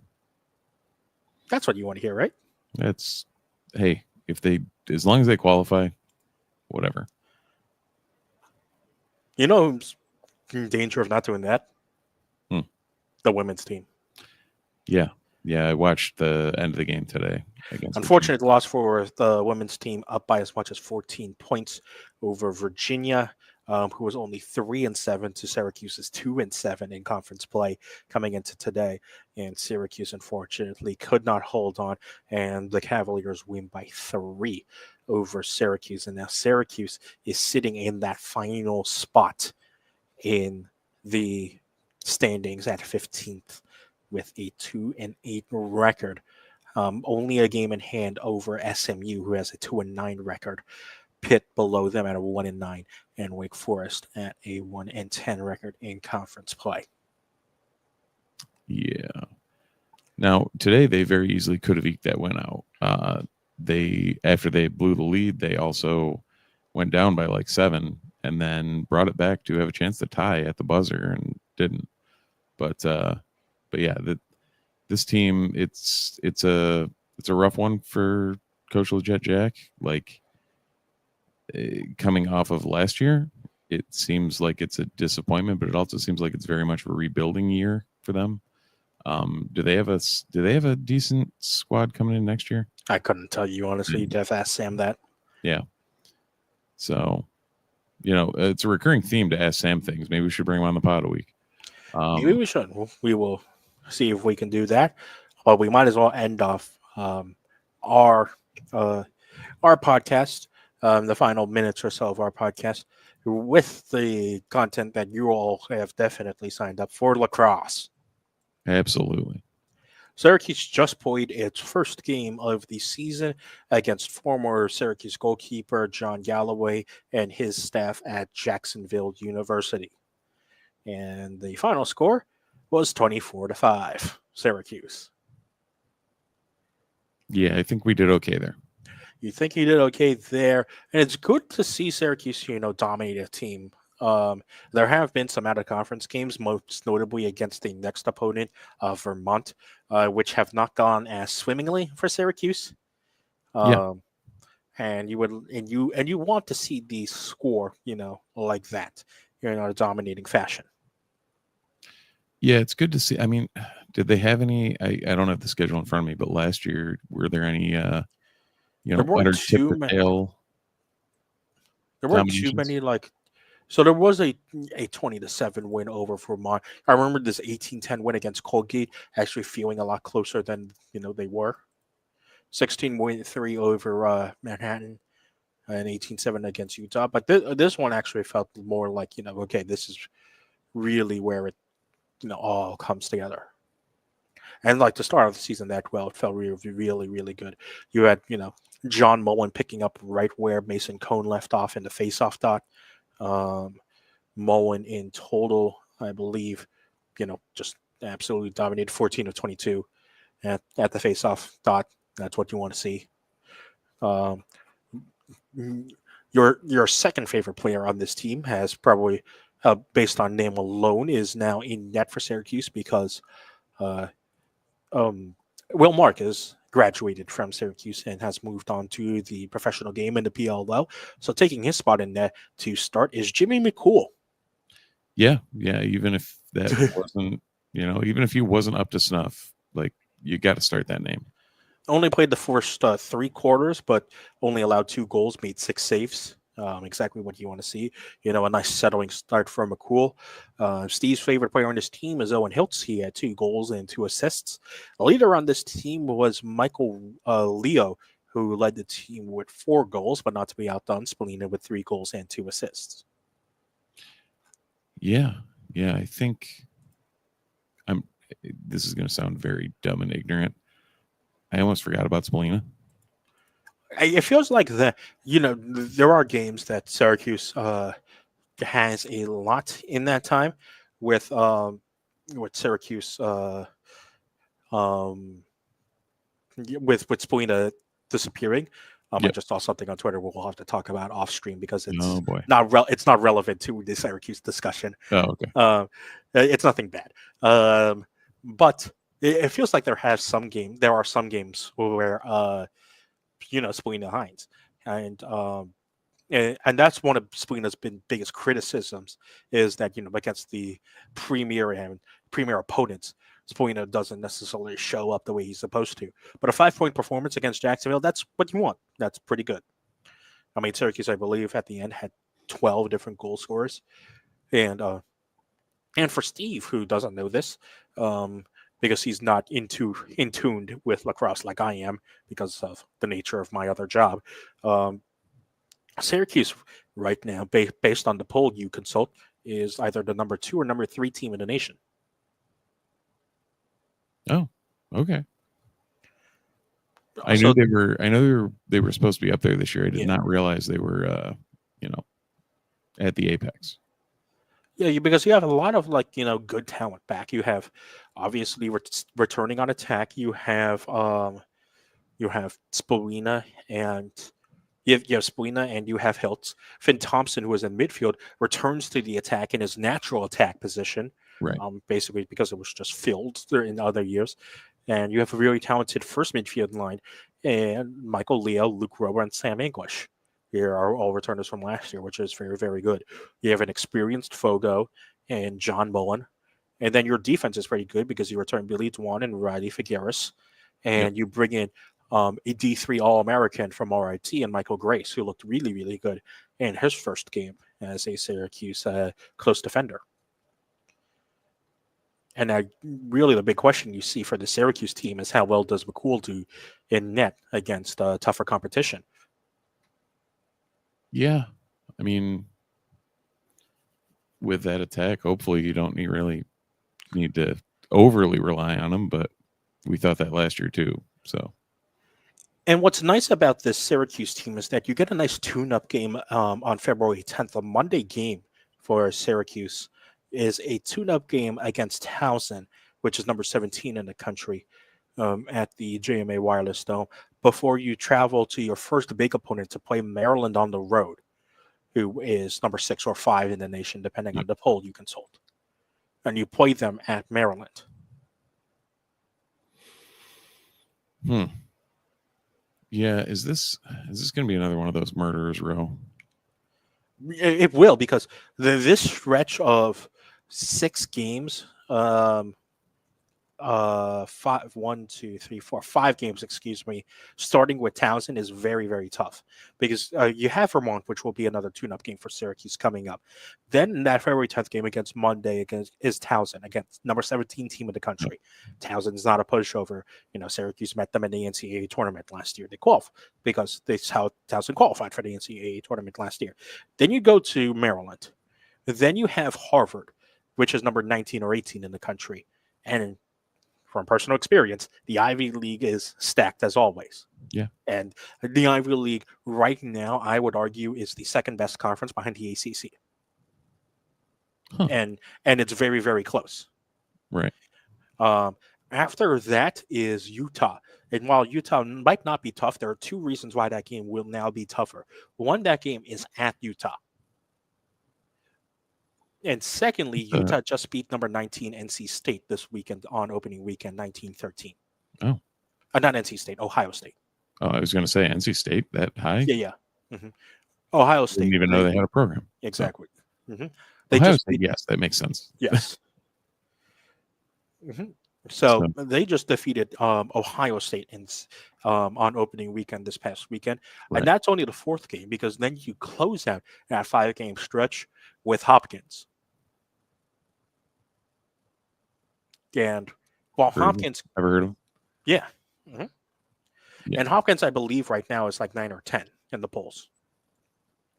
[SPEAKER 2] That's what you want to hear, right?
[SPEAKER 3] Hey, as long as they qualify, whatever.
[SPEAKER 2] You know who's in danger of not doing that? The women's team.
[SPEAKER 3] Yeah, I watched the end of the game today.
[SPEAKER 2] Unfortunate loss for the women's team, up by as much as 14 points over Virginia, who was only 3-7 to Syracuse's 2-7 in conference play coming into today. And Syracuse, unfortunately, could not hold on, and the Cavaliers win by 3 over Syracuse. And now Syracuse is sitting in that final spot in the standings at 15th with a 2-8 record. Only a game in hand over SMU, who has a 2-9 record. Pitt below them at a 1-9, and Wake Forest at a 1-10 record in conference play.
[SPEAKER 3] Yeah. Now today they very easily could have eked that win out. After they blew the lead, they also went down by like 7 and then brought it back to have a chance to tie at the buzzer and didn't. But yeah, this team, it's a rough one for Coach Legit Jack. Like, coming off of last year, it seems like it's a disappointment, but it also seems like it's very much a rebuilding year for them. Do they have a decent squad coming in next year?
[SPEAKER 2] I couldn't tell you honestly. You'd have to ask Sam that.
[SPEAKER 3] Yeah. So, it's a recurring theme to ask Sam things. Maybe we should bring him on the pod a week.
[SPEAKER 2] Maybe we should. We will see if we can do that. But we might as well end off our podcast, the final minutes or so of our podcast, with the content that you all have definitely signed up for: lacrosse.
[SPEAKER 3] Absolutely.
[SPEAKER 2] Syracuse just played its first game of the season against former Syracuse goalkeeper John Galloway and his staff at Jacksonville University. And the final score was 24-5, Syracuse.
[SPEAKER 3] Yeah, I think we did okay there.
[SPEAKER 2] You think you did okay there, and it's good to see Syracuse, dominate a team. There have been some out-of-conference games, most notably against the next opponent, Vermont, which have not gone as swimmingly for Syracuse. And you want to see the score, like that, in a dominating fashion.
[SPEAKER 3] Yeah, it's good to see. I mean, did they have any? I don't have the schedule in front of me, but last year were there any?
[SPEAKER 2] There weren't too many. There weren't too many So there was a 20-7 win over Vermont. I remember this 18-10 win against Colgate actually feeling a lot closer than they were. 16-3 over Manhattan and 18-7 against Utah. But this one actually felt more like okay, this is really where it all comes together. And like the start of the season that well, it felt really, really, really good. You had John Mullen picking up right where Mason Cone left off in the face-off dot. Mullen in total, I believe, just absolutely dominated 14 of 22 at the face-off dot. That's what you want to see. Your second favorite player on this team has probably, based on name alone, is now in net for Syracuse because Will Marcus graduated from Syracuse and has moved on to the professional game in the PLL. So taking his spot in net to start is Jimmy McCool.
[SPEAKER 3] Yeah. Even if that wasn't, even if he wasn't up to snuff, you got to start that name.
[SPEAKER 2] Only played the first 3 quarters, but only allowed 2 goals, made 6 saves. Exactly what you want to see. A nice settling start for McCool. Steve's favorite player on this team is Owen Hiltz. He had 2 goals and 2 assists. The leader on this team was Michael Leo, who led the team with 4 goals, but not to be outdone, Spalina with 3 goals and 2 assists.
[SPEAKER 3] Yeah, I think this is going to sound very dumb and ignorant. I almost forgot about Spalina.
[SPEAKER 2] It feels like there are games that Syracuse has a lot in that time with Syracuse with Spalina disappearing. I just saw something on Twitter we'll have to talk about off stream because it's it's not relevant to the Syracuse discussion.
[SPEAKER 3] Oh, okay.
[SPEAKER 2] It's nothing bad. But it feels like there are some games where Spalina Hines and that's one of Spalina's biggest criticisms is that against the premier opponents, Spalina doesn't necessarily show up the way he's supposed to. But a 5-point performance against Jacksonville, that's what you want. That's pretty good. I mean, Syracuse, I believe, at the end had 12 different goal scorers, and for Steve, who doesn't know this, because he's not in tuned with lacrosse like I am because of the nature of my other job. Syracuse right now, based on the poll you consult, is either the number 2 or number 3 team in the nation.
[SPEAKER 3] Oh, okay. I know they were supposed to be up there this year. I did not realize they were, at the apex.
[SPEAKER 2] Yeah, because you have a lot of good talent back. You have obviously returning on attack. You have Spalina and you have Spalina and you have Hiltz. Finn Thompson, who is in midfield, returns to the attack in his natural attack position.
[SPEAKER 3] Right.
[SPEAKER 2] Basically because it was just filled in other years. And you have a really talented first midfield line and Michael Leo, Luke Rober, and Sam English. here are all returners from last year, which is very, very good. You have an experienced Fogo and John Mullen. And then your defense is pretty good because you return Billy Dwan and Riley Figueres.
[SPEAKER 3] Yep.
[SPEAKER 2] And you bring in a D3 All-American from RIT and Michael Grace, who looked really, really good in his first game as a Syracuse close defender. And now, really, the big question you see for the Syracuse team is how well does McCool do in net against tougher competition?
[SPEAKER 3] Yeah. I mean, with that attack, hopefully you don't really need to overly rely on them, but we thought that last year too. So,
[SPEAKER 2] and what's nice about this Syracuse team is that you get a nice tune-up game on February 10th. A Monday game for Syracuse is a tune-up game against Towson, which is number 17 in the country, at the JMA Wireless Dome, before you travel to your first big opponent to play Maryland on the road, who is number 6 or 5 in the nation, depending on the poll you consult. And you play them at Maryland.
[SPEAKER 3] Yeah, is this going to be another one of those murderers row?
[SPEAKER 2] It will, because this stretch of 6 games, 5 games, excuse me, starting with Towson is very, very tough because you have Vermont, which will be another tune-up game for Syracuse coming up. Then that February 10th game against Monday is Towson, against number 17 team in the country. Towson is not a pushover. Syracuse met them in the NCAA tournament last year. They qualified because that's how Towson qualified for the NCAA tournament last year. Then you go to Maryland. Then you have Harvard, which is number 19 or 18 in the country. And from personal experience, the Ivy League is stacked as always.
[SPEAKER 3] Yeah.
[SPEAKER 2] And the Ivy League right now, I would argue, is the second best conference behind the ACC.
[SPEAKER 3] Huh.
[SPEAKER 2] And it's very, very close.
[SPEAKER 3] Right.
[SPEAKER 2] After that is Utah. And while Utah might not be tough, there are 2 reasons why that game will now be tougher. One, that game is at Utah. And secondly, Utah just beat number 19 NC State this weekend on opening weekend, 19-13.
[SPEAKER 3] Oh.
[SPEAKER 2] Not NC State, Ohio State.
[SPEAKER 3] Oh, I was going to say NC State that high.
[SPEAKER 2] Yeah. Mm-hmm. Ohio State.
[SPEAKER 3] Didn't even know they had a program.
[SPEAKER 2] Exactly.
[SPEAKER 3] So.
[SPEAKER 2] Mm-hmm.
[SPEAKER 3] Ohio State, yes, that makes sense.
[SPEAKER 2] Yes. Mm-hmm. So they just defeated Ohio State on opening weekend this past weekend. Right. And that's only the 4th game, because then you close out that 5-game stretch with Hopkins. And while Hopkins...
[SPEAKER 3] Ever heard of him?
[SPEAKER 2] Yeah. Mm-hmm. Yeah. And Hopkins, I believe, right now is like 9 or 10 in the polls.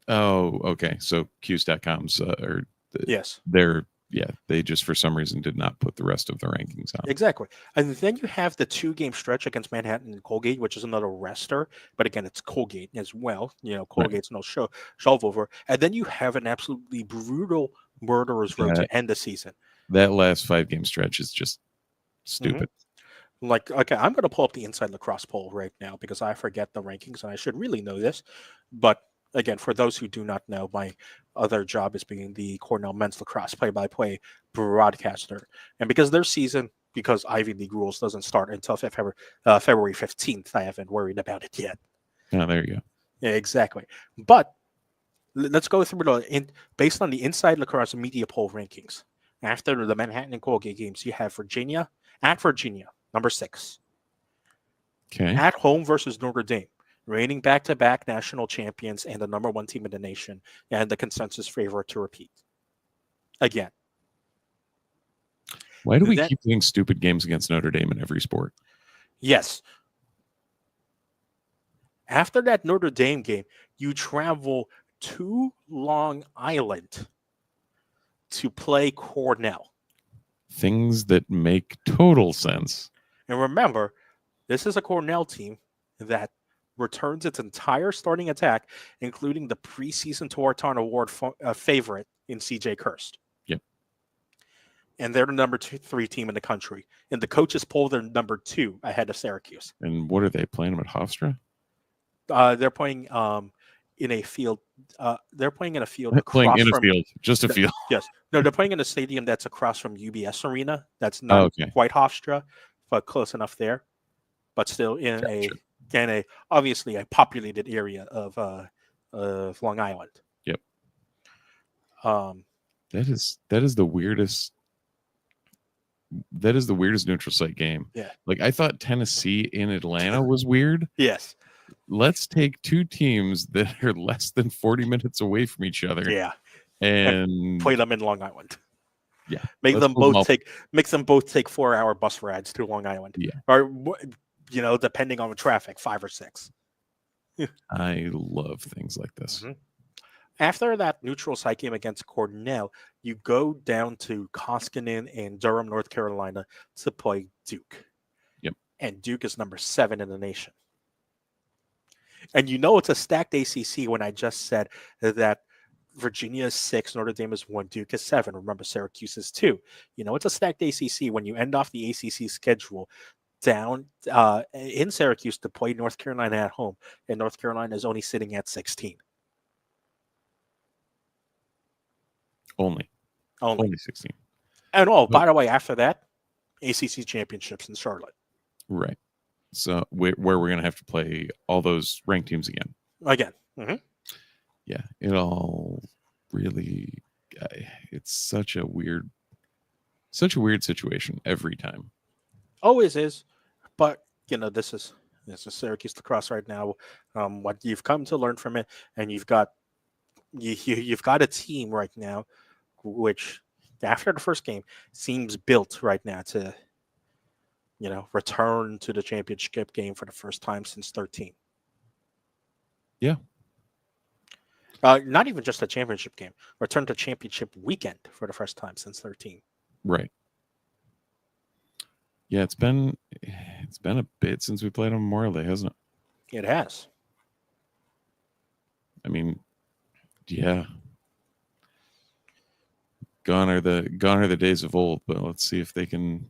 [SPEAKER 3] Oh, okay. So Qs.com's
[SPEAKER 2] yes.
[SPEAKER 3] They just for some reason did not put the rest of the rankings on.
[SPEAKER 2] Exactly. And then you have the 2-game stretch against Manhattan and Colgate, which is another rester. But again, it's Colgate as well. Colgate's no shove over. And then you have an absolutely brutal murderer's road to end the season.
[SPEAKER 3] That last 5-game stretch is just stupid.
[SPEAKER 2] Mm-hmm. Okay, I'm going to pull up the Inside Lacrosse poll right now because I forget the rankings and I should really know this. But again, for those who do not know, my other job is being the Cornell men's lacrosse play-by-play broadcaster. And because their season, because Ivy League rules doesn't start until February 15th, I haven't worried about it yet.
[SPEAKER 3] Oh, there you go.
[SPEAKER 2] Yeah, exactly. But let's go through based on the Inside Lacrosse media poll rankings. After the Manhattan and Colgate games, you have Virginia, number 6.
[SPEAKER 3] Okay.
[SPEAKER 2] At home versus Notre Dame, reigning back-to-back national champions and the number 1 team in the nation, and the consensus favorite to repeat. Again.
[SPEAKER 3] Why do we keep playing stupid games against Notre Dame in every sport?
[SPEAKER 2] Yes. After that Notre Dame game, you travel to Long Island to play Cornell.
[SPEAKER 3] Things that make total sense.
[SPEAKER 2] And remember, this is a Cornell team that returns its entire starting attack, including the preseason Tewaaraton Award favorite in CJ Kirst.
[SPEAKER 3] Yep.
[SPEAKER 2] And they're the number 3 team in the country. And the coaches poll they're number 2 ahead of Syracuse.
[SPEAKER 3] And what are they playing them at Hofstra?
[SPEAKER 2] They're playing in a field. They're playing in a field.
[SPEAKER 3] Playing in a field, just a field.
[SPEAKER 2] Yes. No, they're playing in a stadium that's across from UBS Arena. That's not quite Hofstra, but close enough there. But still in a obviously a populated area of of Long Island.
[SPEAKER 3] Yep.
[SPEAKER 2] Um,
[SPEAKER 3] That is the weirdest. That is the weirdest neutral site game.
[SPEAKER 2] Yeah.
[SPEAKER 3] Like, I thought Tennessee in Atlanta was weird.
[SPEAKER 2] yes.
[SPEAKER 3] Let's take two teams that are less than 40 minutes away from each other.
[SPEAKER 2] Yeah.
[SPEAKER 3] And
[SPEAKER 2] Play them in Long Island.
[SPEAKER 3] yeah,
[SPEAKER 2] Make
[SPEAKER 3] let's
[SPEAKER 2] them
[SPEAKER 3] move
[SPEAKER 2] both
[SPEAKER 3] up.
[SPEAKER 2] make them both take 4-hour bus rides to Long Island.
[SPEAKER 3] Yeah.
[SPEAKER 2] Or depending on the traffic, 5 or 6.
[SPEAKER 3] I love things like this.
[SPEAKER 2] Mhm. After that neutral site game against Cornell, you go down to Koskinen and Durham, North Carolina to play Duke.
[SPEAKER 3] Yep.
[SPEAKER 2] And Duke is number 7 in the nation. And it's a stacked ACC when I just said that Virginia is 6, Notre Dame is 1, Duke is 7. Remember, Syracuse is 2. It's a stacked ACC when you end off the ACC schedule down in Syracuse to play North Carolina at home, and North Carolina is only sitting at 16.
[SPEAKER 3] Only 16.
[SPEAKER 2] And by the way, after that, ACC championships in Charlotte.
[SPEAKER 3] Right. So where we're going to have to play all those ranked teams again.
[SPEAKER 2] Mm-hmm.
[SPEAKER 3] Yeah, it all really, it's such a weird situation every time.
[SPEAKER 2] Always is, but this is Syracuse lacrosse right now. What you've come to learn from it, and you've got a team right now, which after the first game seems built right now to return to the championship game for the first time since 13.
[SPEAKER 3] Yeah.
[SPEAKER 2] Not even just a championship game, return to championship weekend for the first time since 13.
[SPEAKER 3] Right. Yeah, it's been a bit since we played on Memorial Day, hasn't it?
[SPEAKER 2] It has.
[SPEAKER 3] I mean, yeah. Gone are the days of old, but let's see if they can,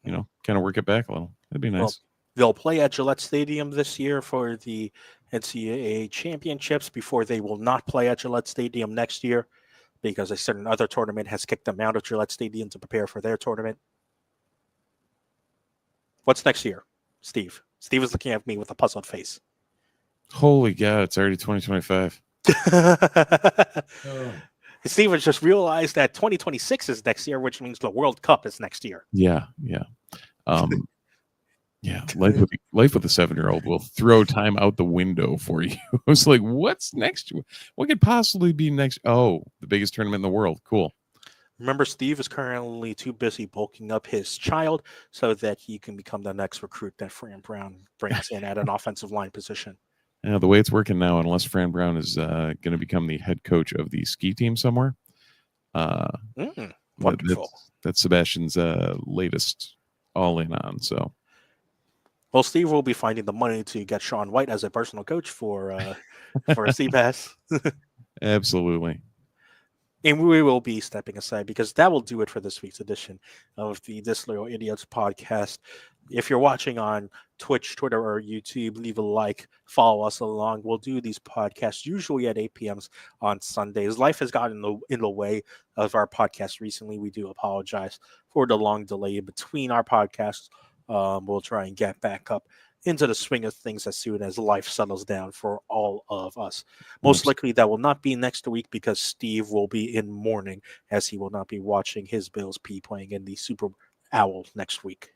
[SPEAKER 3] kind of work it back a little. That'd be nice.
[SPEAKER 2] Well, they'll play at Gillette Stadium this year for the NCAA championships before they will not play at Gillette Stadium next year because a certain other tournament has kicked them out of Gillette Stadium to prepare for their tournament. What's next year, Steve? Steve is looking at me with a puzzled face.
[SPEAKER 3] Holy God, it's already 2025.
[SPEAKER 2] Steve has just realized that 2026 is next year, which means the World Cup is next year.
[SPEAKER 3] Yeah. Yeah, life with a 7-year-old will throw time out the window for you. I was like, what's next? What could possibly be next? Oh, the biggest tournament in the world. Cool.
[SPEAKER 2] Remember, Steve is currently too busy bulking up his child so that he can become the next recruit that Fran Brown brings in at an offensive line position.
[SPEAKER 3] Yeah, the way it's working now, unless Fran Brown is going to become the head coach of the ski team somewhere.
[SPEAKER 2] Wonderful.
[SPEAKER 3] That's Sebastian's latest all in on. So.
[SPEAKER 2] Well, Steve will be finding the money to get Sean White as a personal coach for CPAS.
[SPEAKER 3] Absolutely.
[SPEAKER 2] And we will be stepping aside because that will do it for this week's edition of the Disloyal Idiots podcast. If you're watching on Twitch, Twitter, or YouTube, leave a like, follow us along. We'll do these podcasts usually at 8 p.m. on Sundays. Life has gotten in the way of our podcast recently. We do apologize for the long delay between our podcasts. We'll try and get back up into the swing of things as soon as life settles down for all of us. Most likely that will not be next week because Steve will be in mourning as he will not be watching his Bills be playing in the Super Owl next week.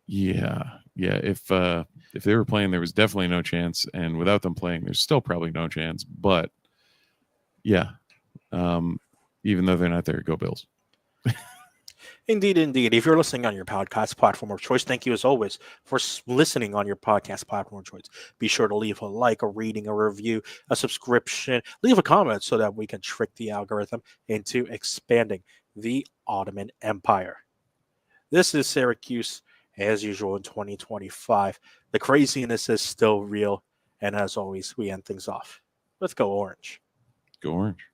[SPEAKER 3] Yeah. If they were playing, there was definitely no chance, and without them playing, there's still probably no chance. But yeah, even though they're not there, go Bills.
[SPEAKER 2] Indeed. If you're listening on your podcast platform of choice, thank you as always for listening on your podcast platform of choice. Be sure to leave a like, a rating, a review, a subscription, leave a comment so that we can trick the algorithm into expanding the Ottoman Empire. This is Syracuse, as usual, in 2025. The craziness is still real. And as always, we end things off with Go Orange.
[SPEAKER 3] Go Orange.